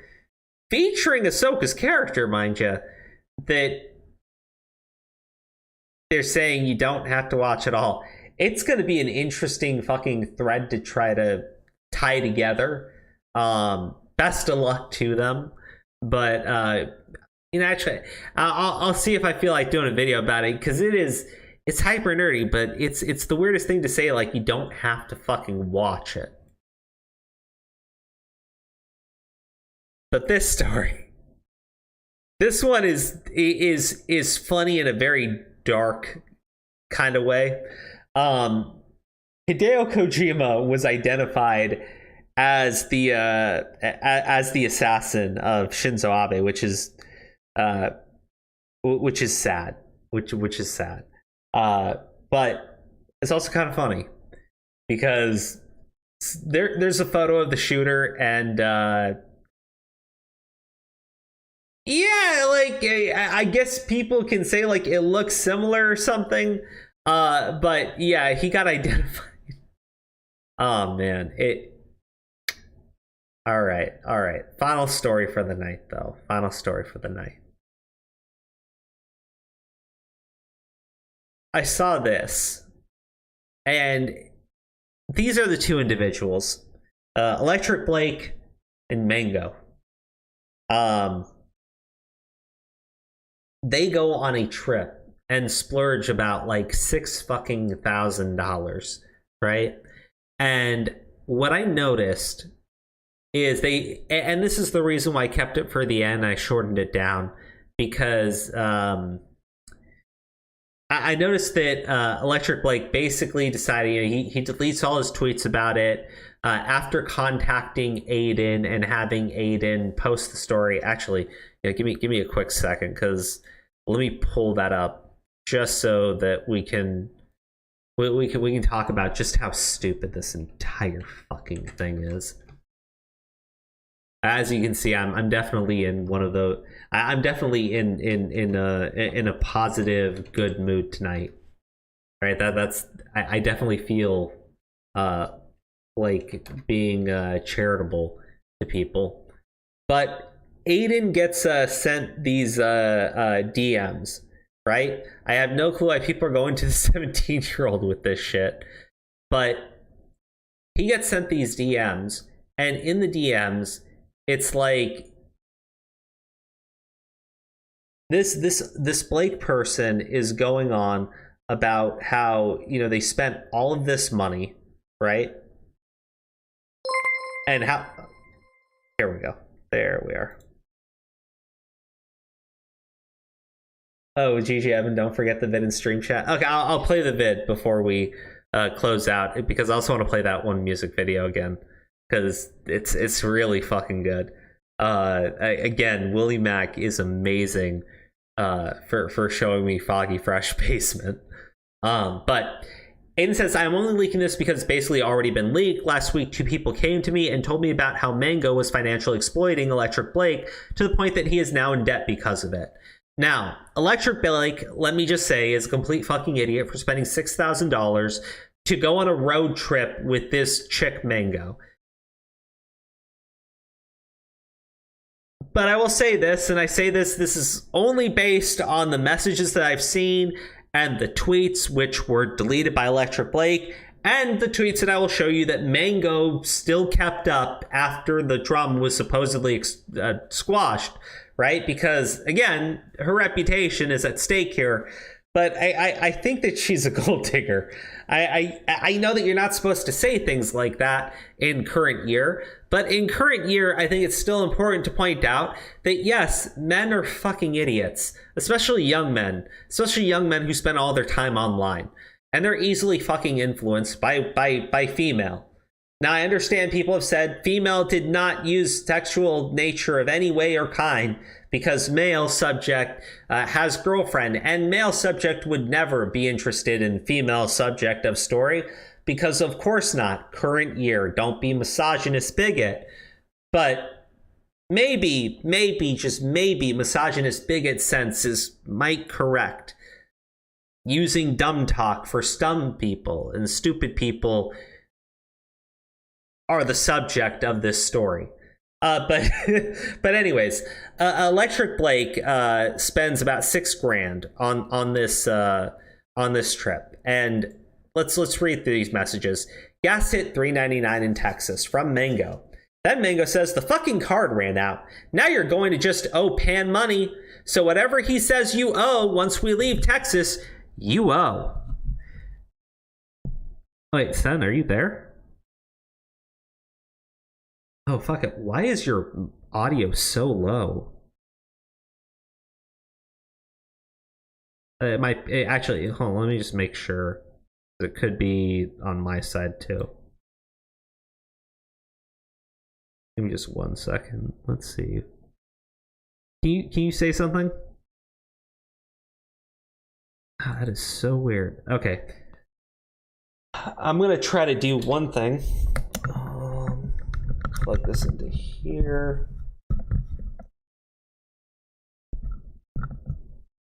featuring Ahsoka's character, mind you, that they're saying you don't have to watch it all. It's going to be an interesting fucking thread to try to tie together. Best of luck to them. But, actually, I'll see if I feel like doing a video about it, because it's hyper nerdy, but it's the weirdest thing to say, like, you don't have to fucking watch it. But this story, this one is funny in a very dark kind of way. Hideo Kojima was identified as the assassin of Shinzo Abe, which is sad. Which is sad. But it's also kind of funny because there's a photo of the shooter, and I guess people can say like it looks similar or something. But yeah, he got identified. Oh man, all right. Final story for the night, though. I saw this, and these are the two individuals, Electric Blake and Mango. They go on a trip and splurge about like $6,000, right? And what I noticed is and this is the reason why I kept it for the end. I shortened it down because I noticed that Electric Blake basically decided, he deletes all his tweets about it after contacting Aiden and having Aiden post the story. Actually, give me a quick second, because let me pull that up just so that we can talk about just how stupid this entire fucking thing is. As you can see, I'm definitely in one of the. I'm definitely in a positive, good mood tonight. Right? I definitely feel like being charitable to people. But Aiden gets sent these DMs. Right? I have no clue why people are going to the 17-year-old with this shit. But he gets sent these DMs, and in the DMs, it's like this Blake person is going on about how, they spent all of this money, right? And how... Here we go. There we are. Oh, GG Evan, don't forget the vid and stream chat. Okay, I'll play the vid before we close out, because I also want to play that one music video again, because it's really fucking good. Again, Willie Mack is amazing for showing me Foggy Fresh Basement. But Aiden says, I'm only leaking this because it's basically already been leaked. Last week, 2 people came to me and told me about how Mango was financially exploiting Electric Blake to the point that he is now in debt because of it. Now, Electric Blake, let me just say, is a complete fucking idiot for spending $6,000 to go on a road trip with this chick Mango. But I will say this, and I say this is only based on the messages that I've seen and the tweets which were deleted by Electric Blake, and the tweets that I will show you that Mango still kept up after the drum was supposedly squashed, right? Because, again, her reputation is at stake here. But I think that she's a gold digger. I know that you're not supposed to say things like that in current year, but in current year, I think it's still important to point out that yes, men are fucking idiots, especially young men who spend all their time online, and they're easily fucking influenced by female. Now, I understand people have said female did not use sexual nature of any way or kind because male subject has girlfriend, and male subject would never be interested in female subject of story because of course not. Current year, don't be misogynist bigot. But maybe, just maybe, misogynist bigot senses might correct. Using dumb talk for dumb people and stupid people are the subject of this story. But anyways, Electric Blake spends about $6,000 on this trip, and let's read through these messages. Gas hit $3.99 in Texas from Mango. Then Mango says the fucking card ran out. Now you're going to just owe Pan money. So whatever he says you owe once we leave Texas, you owe. Wait, Sen, are you there? Oh, fuck it. Why is your audio so low? Actually, hold on, let me just make sure. It could be on my side, too. Give me just 1 second. Let's see. Can you say something? Oh, that is so weird. Okay. I'm going to try to do one thing. Plug this into here.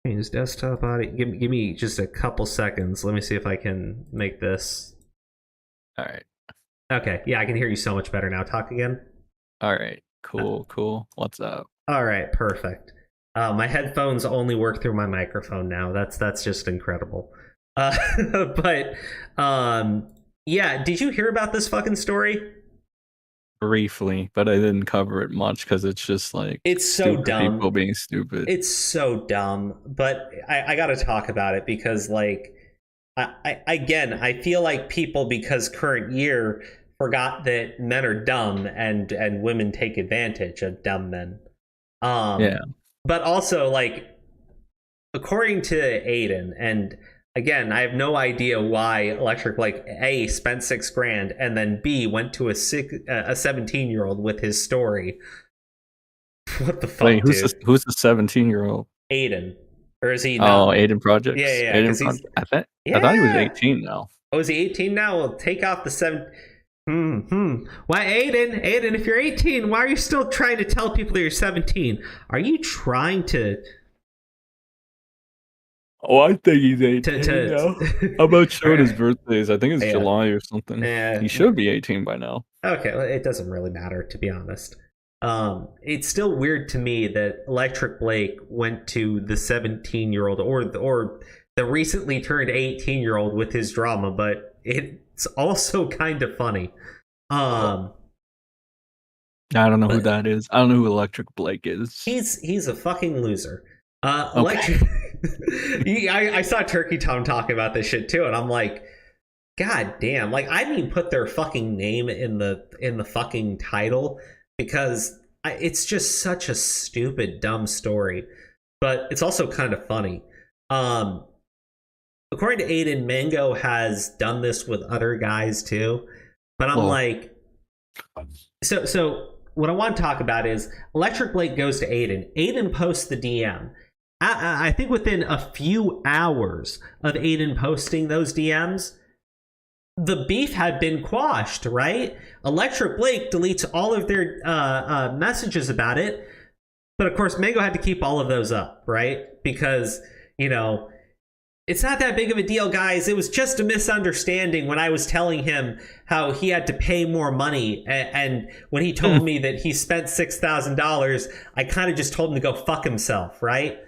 Change desktop audio. Give me just a couple seconds. Let me see if I can make this. All right. Okay. Yeah, I can hear you so much better now. Talk again. All right. Cool. What's up? All right. Perfect. My headphones only work through my microphone now. That's just incredible. But yeah. Did you hear about this fucking story? Briefly, but I didn't cover it much because it's just like it's so dumb. People being stupid. It's so dumb, but I got to talk about it because, like, I feel like people, because current year, forgot that men are dumb and women take advantage of dumb men. Yeah. But also, like, according to Aiden, and again, I have no idea why Electric Blake A spent $6,000 and then B went to a 17-year-old with his story. What the fuck? Wait, who's the 17-year-old? Aiden, or is he? Now? Oh, Aiden Projects. Yeah. I thought he was 18 now. Oh, is he 18 now? We'll take off the 7. Why, Aiden, if you're 18, why are you still trying to tell people that you're 17? Are you trying to? Oh, I think he's 18 now. How about showing his birthdays? I think it's July or something. He should be 18 by now. Okay, well, it doesn't really matter, to be honest. It's still weird to me that Electric Blake went to the 17-year-old or the recently turned 18-year-old with his drama, but it's also kind of funny. I don't know who that is. I don't know who Electric Blake is. He's a fucking loser. Electric. I saw Turkey Tom talking about this shit too, and I'm like, God damn! Like, I didn't even put their fucking name in the fucking title because it's just such a stupid, dumb story. But it's also kind of funny. According to Aiden, Mango has done this with other guys too, but I'm like, so what I want to talk about is Electric Blake goes to Aiden. Aiden posts the DM. I think within a few hours of Aiden posting those DMs, the beef had been quashed, right? Electric Blake deletes all of their messages about it. But of course, Mango had to keep all of those up, right? Because, it's not that big of a deal, guys. It was just a misunderstanding when I was telling him how he had to pay more money. And when he told me that he spent $6,000, I kind of just told him to go fuck himself, right?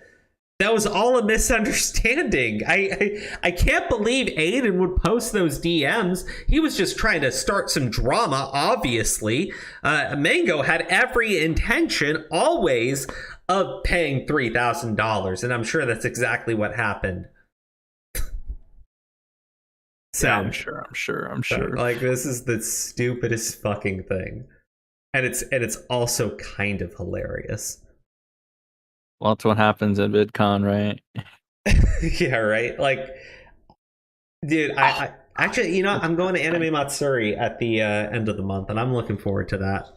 That was all a misunderstanding. I can't believe Aiden would post those DMs. He was just trying to start some drama, obviously. Mango had every intention, always, of paying $3,000. And I'm sure that's exactly what happened. So, yeah, I'm sure. Like, this is the stupidest fucking thing. And it's also kind of hilarious. Well, that's what happens at VidCon, right? Yeah, right? Like, dude, Actually, you know, I'm going to Anime Matsuri at the end of the month, and I'm looking forward to that.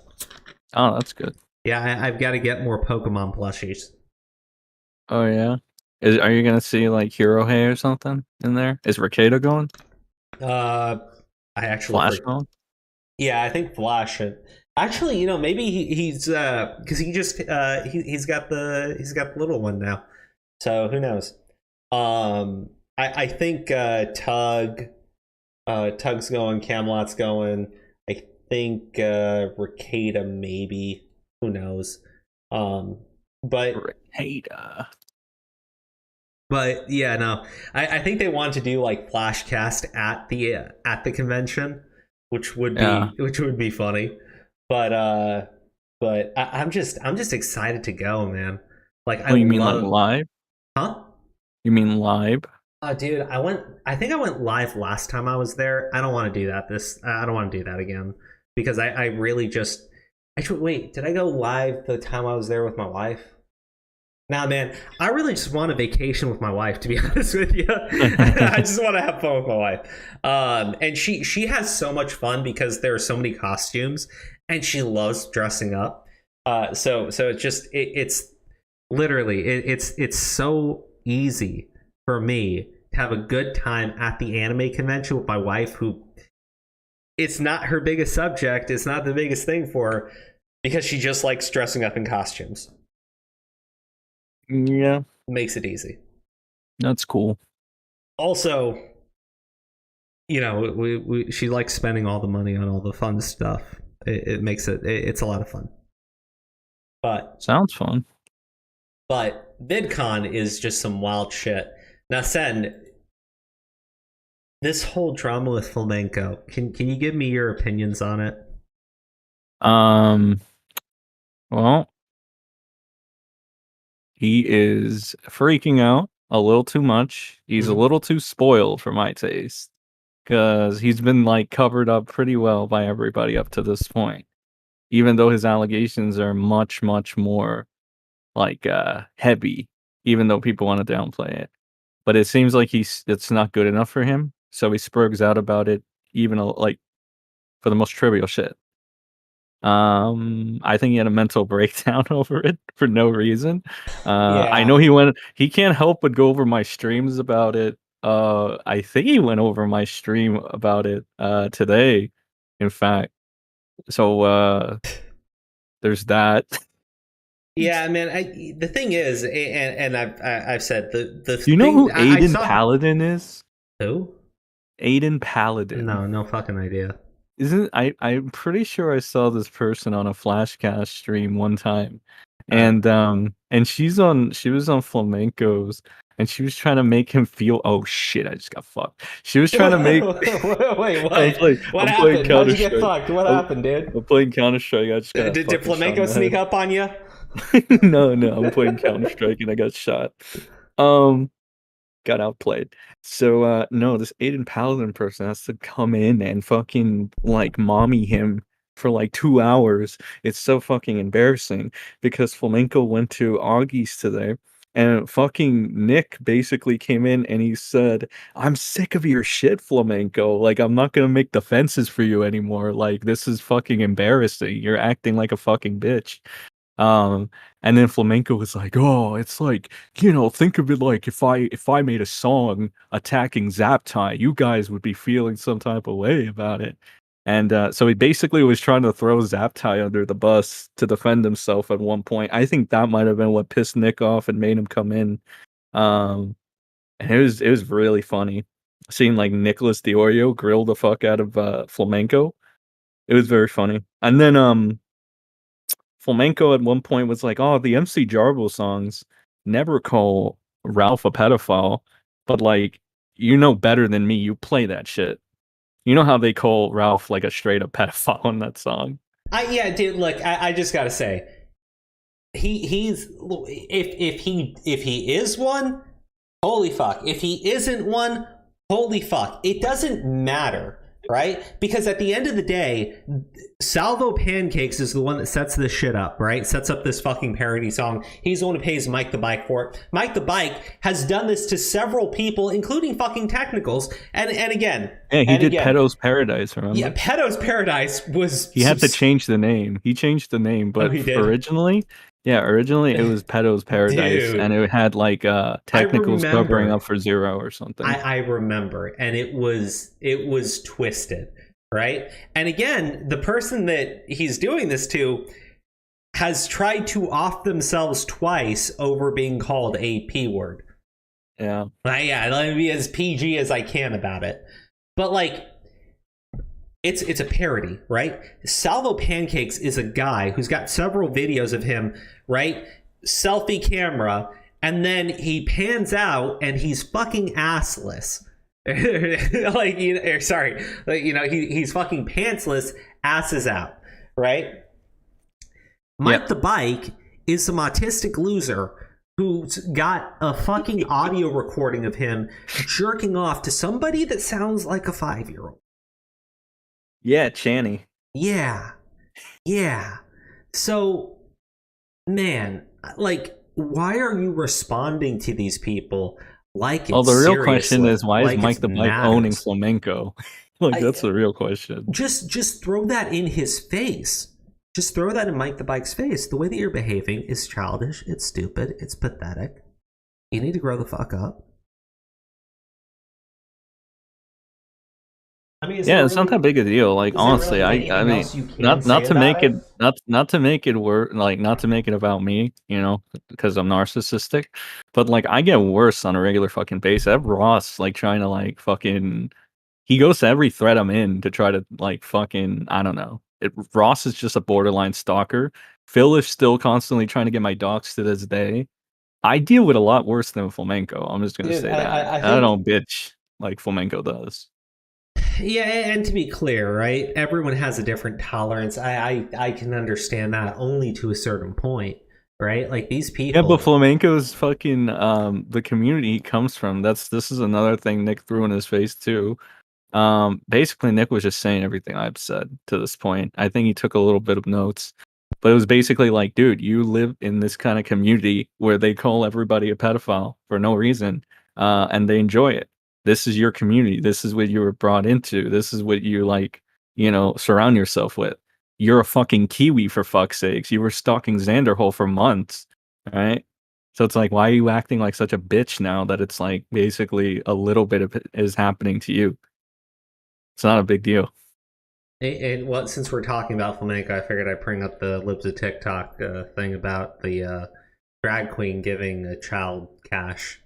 Oh, that's good. Yeah, I've got to get more Pokemon plushies. Oh yeah. Are you gonna see like Hirohei or something in there? Is Ricada going? I actually Flash going? Yeah, I think Flash should. Actually, you know, maybe he's because he just he's got the little one now, so who knows? I think Tug's going, Camelot's going. I think Ricada maybe. Who knows? But Ricada. But yeah, no. I think they want to do like Flashcast at the convention, which would be funny. But I'm just excited to go, man. Like you mean like live? Huh? You mean live? Dude, I think I went live last time I was there. I don't want to do that I don't want to do that again because I really just wait, did I go live the time I was there with my wife? Nah, man, I really just want a vacation with my wife, to be honest with you. I just want to have fun with my wife. And she has so much fun because there are so many costumes and she loves dressing up. So it's just, it's literally, it's so easy for me to have a good time at the anime convention with my wife, who it's not her biggest subject. It's not the biggest thing for her because she just likes dressing up in costumes. Yeah. Makes it easy. That's cool. Also, you know, she likes spending all the money on all the fun stuff. It makes it's a lot of fun. But sounds fun. But VidCon is just some wild shit. Now, Sen, this whole drama with Flamenco, can you give me your opinions on it? Well, he is freaking out a little too much. He's a little too spoiled for my taste. Because he's been like covered up pretty well by everybody up to this point. Even though his allegations are much, much more like heavy, even though people want to downplay it. But it seems like it's not good enough for him. So he spurgs out about it, even like for the most trivial shit. I think he had a mental breakdown over it for no reason. I know he can't help but go over my streams about it. I think he went over my stream about it today, in fact. So there's that. Yeah, man. The thing is, and I've said the. Do you know who Aiden Paladin is? Who? Aiden Paladin. No fucking idea. I'm pretty sure I saw this person on a Flashcast stream one time, and she was on Flamenco's, and she was trying to make him feel. Oh shit! I just got fucked. She was trying to make. Wait, what? What happened? How'd you get fucked? What happened, dude? I'm playing Counter-Strike. I just got. Did Flamenco sneak up on you? No, I'm playing Counter-Strike and I got shot. Got outplayed. So no, this Aiden Paladin person has to come in and fucking like mommy him for like 2 hours. It's so fucking embarrassing because Flamenco went to Augie's today and fucking Nick basically came in and he said, "I'm sick of your shit, Flamenco. Like, I'm not gonna make defenses for you anymore. Like, this is fucking embarrassing. You're acting like a fucking bitch." And then Flamenco was like, "Oh, it's like, you know, think of it like if I made a song attacking Zaptai, you guys would be feeling some type of way about it." And so he basically was trying to throw Zaptai under the bus to defend himself at one point. I think that might have been what pissed Nick off and made him come in. And it was really funny seeing like Nicholas Diorio grill the fuck out of Flamenco. It was very funny. And then Flamenco at one point was like, "Oh, the MC Jarble songs never call Ralph a pedophile, but like, you know better than me. You play that shit. You know how they call Ralph like a straight up pedophile in that song." Yeah, dude. Look, I just gotta say, he's if he is one, holy fuck. If he isn't one, holy fuck. It doesn't matter right? Because at the end of the day, Salvo Pancakes is the one that sets this shit up, right? Sets up this fucking parody song. He's the one who pays Mike the Bike for it. Mike the Bike has done this to several people, including fucking Technicals. And again... Yeah, he did Pedo's Paradise, remember? Yeah, Pedo's Paradise was... He had to change the name. He changed the name, but originally it was Pedo's Paradise, and it had like Technicals covering up for Zero or something. I remember, and it was twisted, right? And again, the person that he's doing this to has tried to off themselves twice over being called a P word. Yeah. Let me be as PG as I can about it. But like, it's a parody, right? Salvo Pancakes is a guy who's got several videos of him, right? Selfie camera, and then he pans out and he's fucking assless. He's fucking pantsless, asses out, right? Mike the Bike is some autistic loser who's got a fucking audio recording of him jerking off to somebody that sounds like a 5-year-old. Yeah, Channy. Yeah. So, man, like, why are you responding to these people like it's the real seriously? question is, why like is Mike the Bike owning flamenco? That's the real question. Just throw that in his face. Just throw that in Mike the Bike's face. The way that you're behaving is childish. It's stupid. It's pathetic. You need to grow the fuck up. I mean, it's not that big a deal. Like, honestly, really I mean, not to make it not to make it work, like not to make it about me, because I'm narcissistic. But like, I get worse on a regular fucking basis. I have Ross like trying to like fucking. He goes to every thread I'm in to try to like fucking. I don't know. Ross is just a borderline stalker. Phil is still constantly trying to get my docs to this day. I deal with a lot worse than Flamenco. I'm just gonna say that. I don't bitch like Flamenco does. Yeah, and to be clear, right? Everyone has a different tolerance. I can understand that only to a certain point, right? Like these people. Yeah, but Flamenco's fucking the community he comes from. This is another thing Nick threw in his face too. Basically Nick was just saying everything I've said to this point. I think he took a little bit of notes, but it was basically like, dude, you live in this kind of community where they call everybody a pedophile for no reason, and they enjoy it. This is your community. This is what you were brought into. This is what you like, surround yourself with. You're a fucking Kiwi, for fuck's sakes. You were stalking Xanderhole for months, right? So it's like, why are you acting like such a bitch now that it's like basically a little bit of it is happening to you? It's not a big deal. And well, since we're talking about flamenco, I figured I'd bring up the Libs of TikTok thing about the drag queen giving a child cash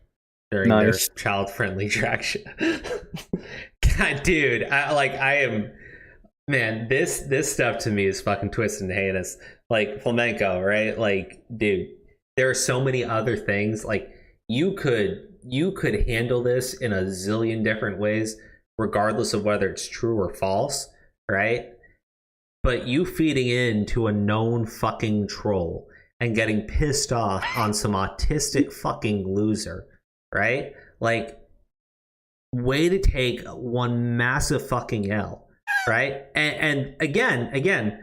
during their child-friendly drag show. God, dude, I am... Man, this stuff to me is fucking twisted and heinous. Like, flamenco, right? Like, dude, there are so many other things. Like, you could handle this in a zillion different ways, regardless of whether it's true or false, right? But you feeding into a known fucking troll and getting pissed off on some autistic fucking loser, right? Like, way to take one massive fucking L, right? And again,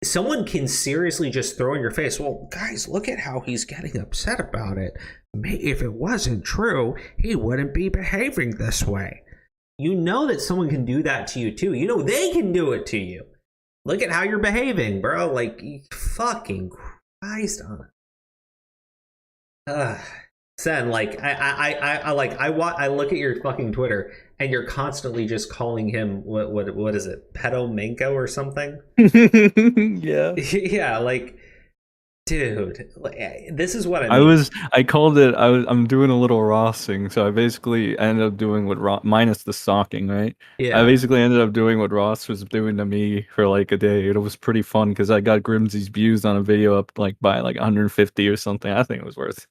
someone can seriously just throw in your face, well, guys, look at how he's getting upset about it. If it wasn't true, he wouldn't be behaving this way. You know that someone can do that to you too. You know they can do it to you. Look at how you're behaving, bro. Like, fucking Christ on it. Sen, like, I look at your fucking Twitter and you're constantly just calling him what is it, pedomanco or something? Yeah. Yeah, like, dude, this is what I mean. I'm doing a little Rossing, so I basically ended up doing what minus the stalking, right? Yeah. I basically ended up doing what Ross was doing to me for like a day. It was pretty fun because I got Grimsy's views on a video up like by like 150 or something. I think it was worth.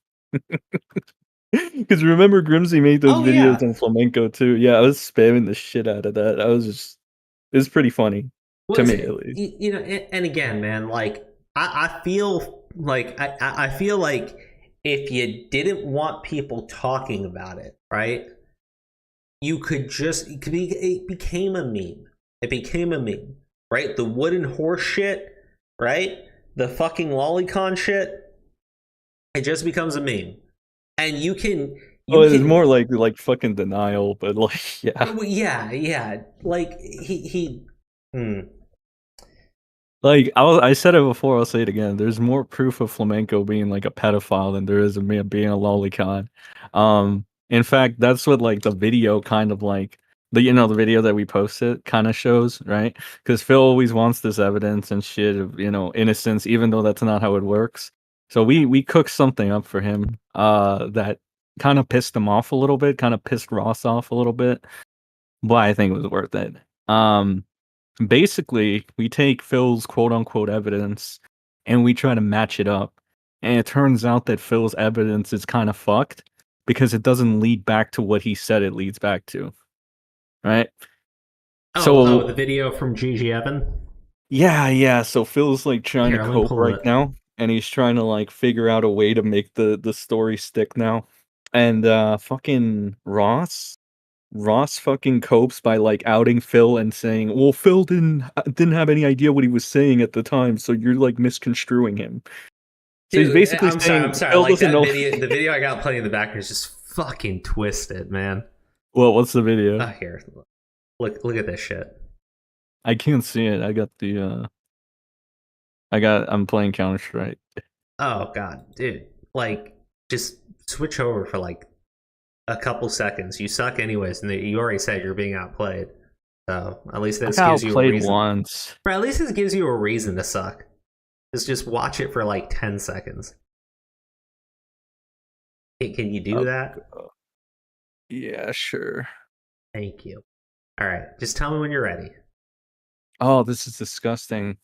Because remember Grimsy made those videos on flamenco too. Yeah, I was spamming the shit out of that. It was pretty funny to me at least. You know, and again, man, like I feel like I feel like if you didn't want people talking about it, right? you could just, it became a meme. It became a meme, right? The wooden horse shit, right? The fucking lolicon shit. It just becomes a meme. And you can... it's more like fucking denial, but like, yeah. Yeah. Like, Like, I said it before, I'll say it again. There's more proof of Flamenco being like a pedophile than there is of me being a lolicon. In fact, that's what like the video kind of like, the video that we posted kind of shows, right? Because Phil always wants this evidence and shit of, innocence, even though that's not how it works. So we cooked something up for him that kind of pissed him off a little bit, kind of pissed Ross off a little bit, but I think it was worth it. Basically, we take Phil's quote-unquote evidence and we try to match it up. And it turns out that Phil's evidence is kind of fucked because it doesn't lead back to what he said it leads back to. Right? So the video from Gigi Evan? Yeah. So Phil's like trying to cope right now. And he's trying to like figure out a way to make the story stick now. And fucking Ross fucking copes by like outing Phil and saying, well, Phil didn't have any idea what he was saying at the time, so you're like misconstruing him. So Dude, he's basically I'm saying sorry. Phil Like doesn't that know. the video I got playing in the background is just fucking twisted, man. Well, what's the video? Here. Look at this shit. I can't see it. I got the I'm playing Counter-Strike. Oh god, dude. Like, just switch over for like a couple seconds. You suck anyways, and you already said you're being outplayed. So at least this gives you a reason. Once. But at least this gives you a reason to suck. Just watch it for like 10 seconds. Can you do that? Yeah, sure. Thank you. All right, just tell me when you're ready. Oh, this is disgusting.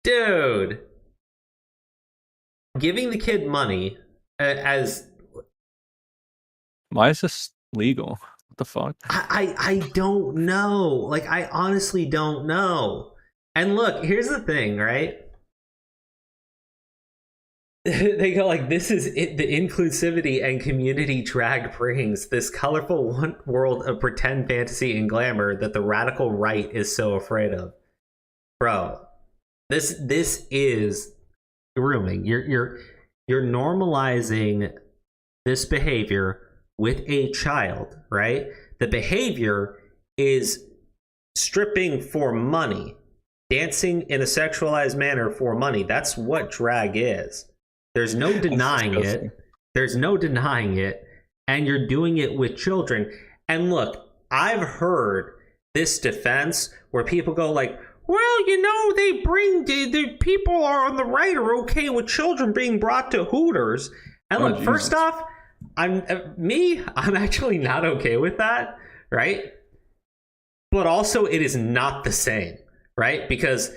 Dude. Giving the kid money as... Why is this legal? What the fuck? I don't know. Like, I honestly don't know. And look, here's the thing, right? They go like, this is it, the inclusivity and community drag brings this colorful world of pretend fantasy and glamour that the radical right is so afraid of. Bro, this is grooming. You're normalizing this behavior with a child, right? The behavior is stripping for money, dancing in a sexualized manner for money. That's what drag is. There's no denying it. There's no denying it. And you're doing it with children. And look, I've heard this defense where people go like, well, they bring the people on the right are okay with children being brought to Hooters. And look, first off, I'm actually not okay with that, right? But also, it is not the same, right? Because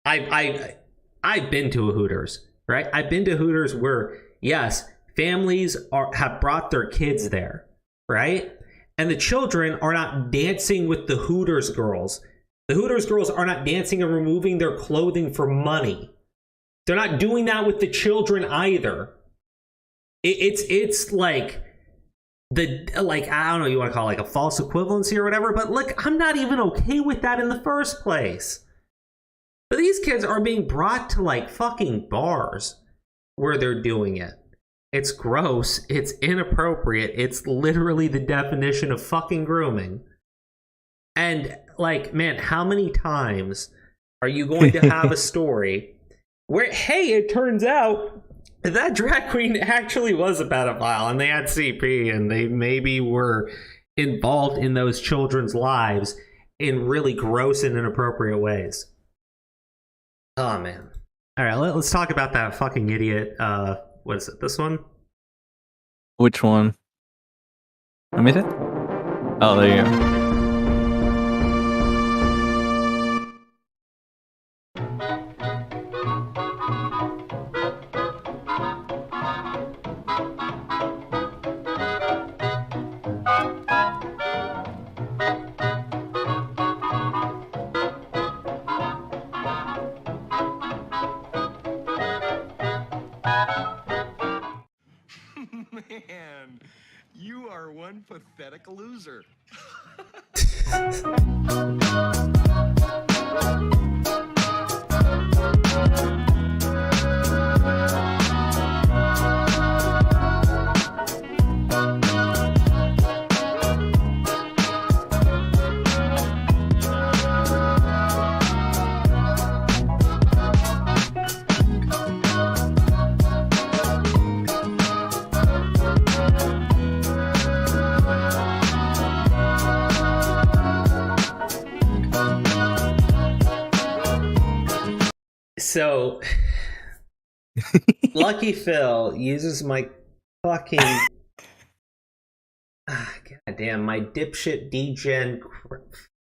I've been to a Hooters, right? I've been to Hooters where, yes, families have brought their kids there, right? And the children are not dancing with the Hooters girls. The Hooters girls are not dancing and removing their clothing for money. They're not doing that with the children either. It's like I don't know, you want to call it like a false equivalency or whatever, but look, I'm not even okay with that in the first place. But these kids are being brought to like fucking bars where they're doing it. It's gross. It's inappropriate. It's literally the definition of fucking grooming. And like, man, how many times are you going to have a story where, hey, it turns out that drag queen actually was a pedophile and they had CP and they maybe were involved in those children's lives in really gross and inappropriate ways. Oh, man. All right, let's talk about that fucking idiot. What is it? This one? Which one? Let me see. Oh, there you go. Man, pathetic loser. So, Lucky Phil uses my fucking goddamn my dipshit degen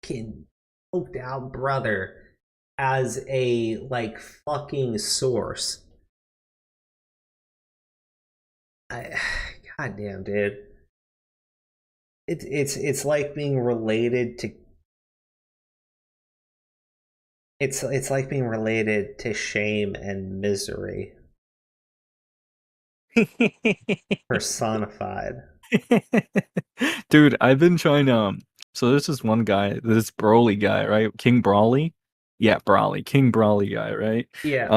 fucking poked out brother as a like fucking source. Goddamn, dude. It's like being related to. It's like being related to shame and misery. Personified. Dude, I've been trying to so there's this one guy, this Broly guy, right? King Brawly? Yeah, Brawly. King Brawly guy, right? Yeah.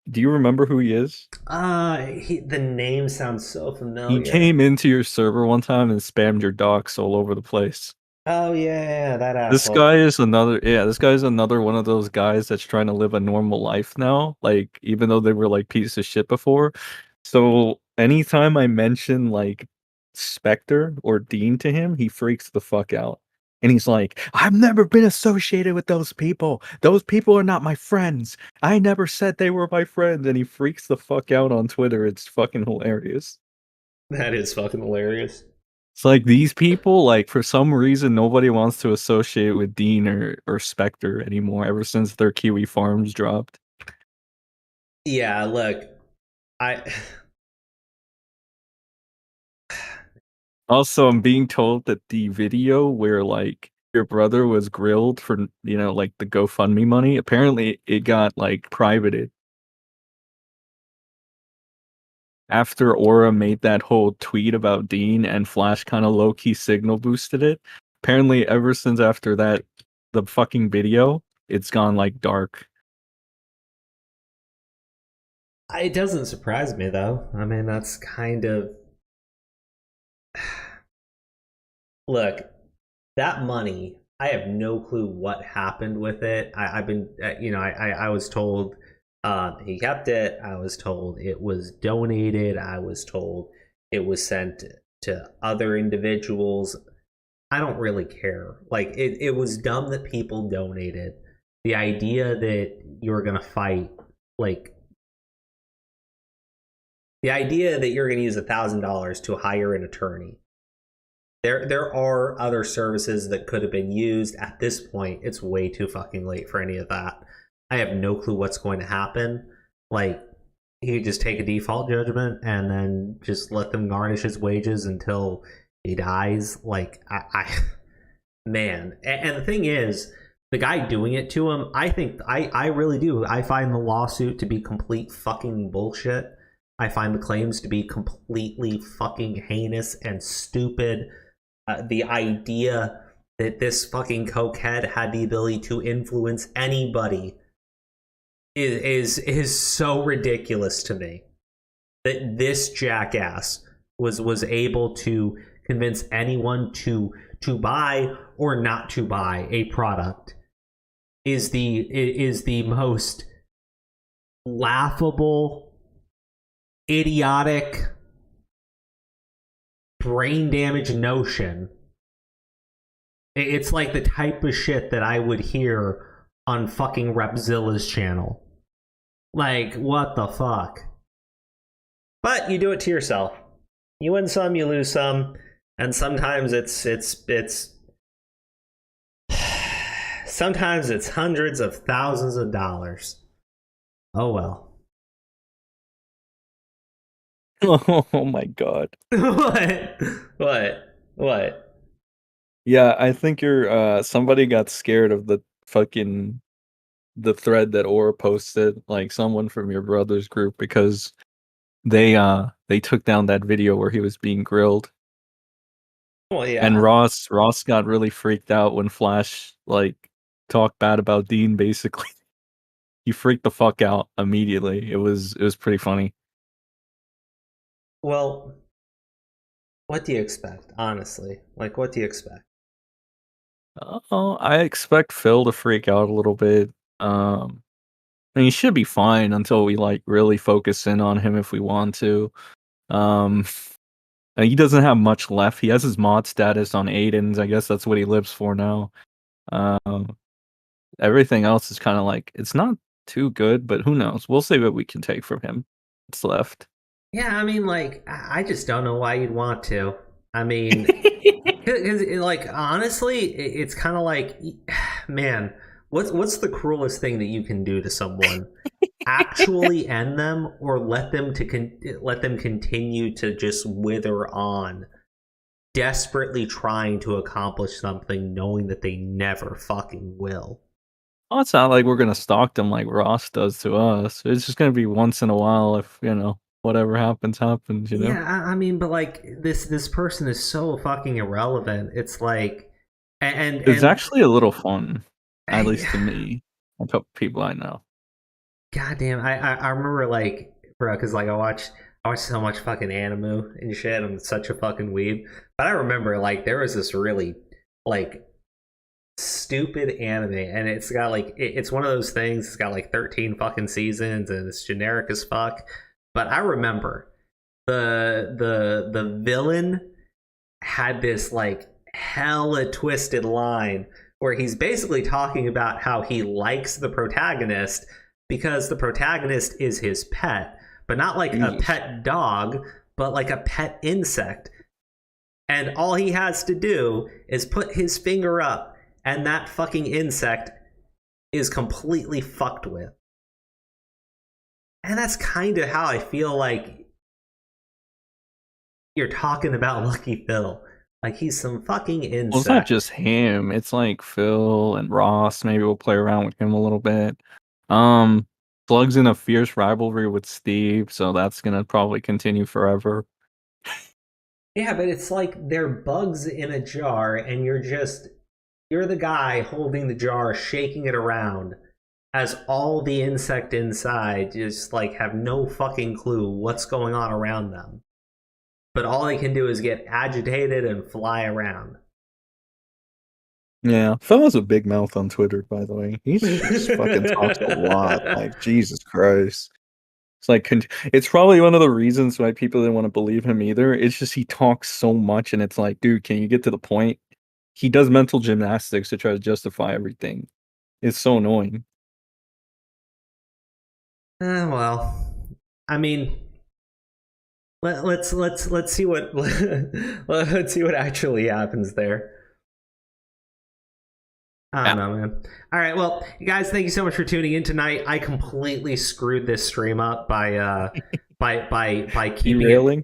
Do you remember who he is? The name sounds so familiar. He came into your server one time and spammed your docs all over the place. Oh yeah, that asshole. This guy is another one of those guys that's trying to live a normal life now, like even though they were like pieces of shit before. So anytime I mention like Spectre or Dean to him, he freaks the fuck out. And he's like, I've never been associated with those people. Those people are not my friends. I never said they were my friends. And he freaks the fuck out on Twitter. It's fucking hilarious. That is fucking hilarious. It's like these people, like for some reason, nobody wants to associate with Dean or Spectre anymore ever since their Kiwi Farms dropped. Yeah, look, Also, I'm being told that the video where like your brother was grilled for, like the GoFundMe money, apparently it got like privated. After Aura made that whole tweet about Dean and Flash kind of low-key signal boosted it, apparently ever since after that, the fucking video, it's gone like dark. It doesn't surprise me though. I mean, that's kind of look, that money, I have no clue what happened with it. I've been, I was told he kept it. I was told it was donated. I was told it was sent to other individuals. I don't really care. Like, it was dumb that people donated. The idea that you were going to fight, like, the idea that you're going to use $1,000 to hire an attorney. There are other services that could have been used. At this point, it's way too fucking late for any of that. I have no clue what's going to happen. Like, he could just take a default judgment and then just let them garnish his wages until he dies. Like, man. And the thing is, the guy doing it to him, I really do. I find the lawsuit to be complete fucking bullshit. I find the claims to be completely fucking heinous and stupid. The idea that this fucking cokehead had the ability to influence anybody is so ridiculous to me. That this jackass was able to convince anyone to buy or not to buy a product is the most laughable, idiotic, brain damage notion. It's like the type of shit that I would hear on fucking Repzilla's channel. Like, what the fuck? But you do it to yourself. You win some, you lose some, and sometimes it's sometimes it's hundreds of thousands of dollars. Oh well. Oh my god. What? Yeah, I think you're somebody got scared of the thread that Aura posted, like someone from your brother's group, because they took down that video where he was being grilled. Well, yeah. And Ross got really freaked out when Flash like talked bad about Dean. Basically, he freaked the fuck out immediately. It was pretty funny. Well, what do you expect, honestly? Like, what do you expect? Oh, I expect Phil to freak out a little bit. I mean, he should be fine until we like really focus in on him if we want to. And he doesn't have much left. He has his mod status on Aiden's. I guess that's what he lives for now. Everything else is kind of like it's not too good, but who knows? We'll see what we can take from him. It's left. Yeah, I mean, like, I just don't know why you'd want to. I mean, because like honestly, it's kind of like, man, what's the cruelest thing that you can do to someone? Actually end them, or let them continue to just wither on, desperately trying to accomplish something, knowing that they never fucking will. Oh, it's not like we're gonna stalk them like Ross does to us. It's just gonna be once in a while if whatever happens. Yeah, I mean, but like this person is so fucking irrelevant. It's like, and it's actually a little fun, at least to me. A couple people I know. God damn, I remember like, bro, because like I watch so much fucking anime and shit. I'm such a fucking weeb, but I remember like there was this really like stupid anime, and it's got like it's one of those things. It's got like 13 fucking seasons, and it's generic as fuck. But I remember the villain had this like hella twisted line where he's basically talking about how he likes the protagonist because the protagonist is his pet, but not like a pet dog, but like a pet insect. And all he has to do is put his finger up, and that fucking insect is completely fucked with. And that's kind of how I feel like you're talking about Lucky Phil. Like, he's some fucking insect. Well, it's not just him. It's like Phil and Ross. Maybe we'll play around with him a little bit. Slug's in a fierce rivalry with Steve, so that's gonna probably continue forever. Yeah, but it's like they're bugs in a jar, and you're the guy holding the jar, shaking it around, as all the insect inside just like have no fucking clue what's going on around them. But all they can do is get agitated and fly around. Yeah, Phil has a big mouth on Twitter, by the way. He just fucking talks a lot. Like, Jesus Christ. It's like, it's probably one of the reasons why people didn't want to believe him either. It's just he talks so much, and it's like, dude, can you get to the point? He does mental gymnastics to try to justify everything. It's so annoying. Well, I mean, let's see what let's see what actually happens there. I don't know, man. All right, well, you guys, thank you so much for tuning in tonight. I completely screwed this stream up by keeping derailing.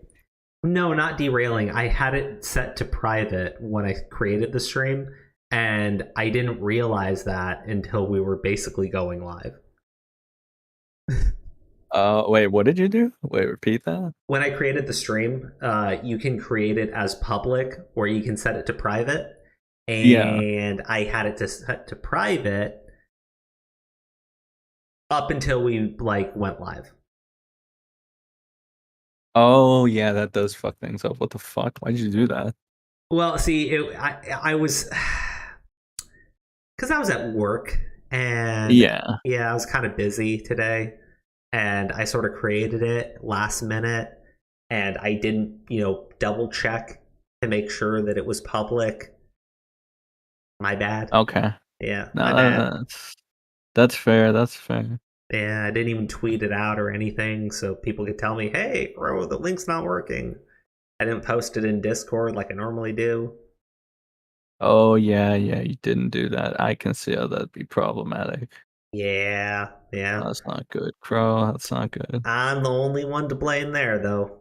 No, not derailing. I had it set to private when I created the stream, and I didn't realize that until we were basically going live. Wait, what did you do? Wait, repeat that. When I created the stream, you can create it as public, or you can set it to private. And I had it to set to private up until we like went live. Oh yeah, that does fuck things up. What the fuck? Why did you do that? Well, see, I was because I was at work, and yeah, I was kind of busy today, and I sort of created it last minute, and I didn't, double check to make sure that it was public. My bad. Okay. Yeah. No, that's fair. That's fair. Yeah, I didn't even tweet it out or anything, so people could tell me, "Hey, bro, the link's not working." I didn't post it in Discord like I normally do. Oh yeah, you didn't do that. I can see how that'd be problematic. Yeah. That's not good, Crow. That's not good. I'm the only one to blame there, though.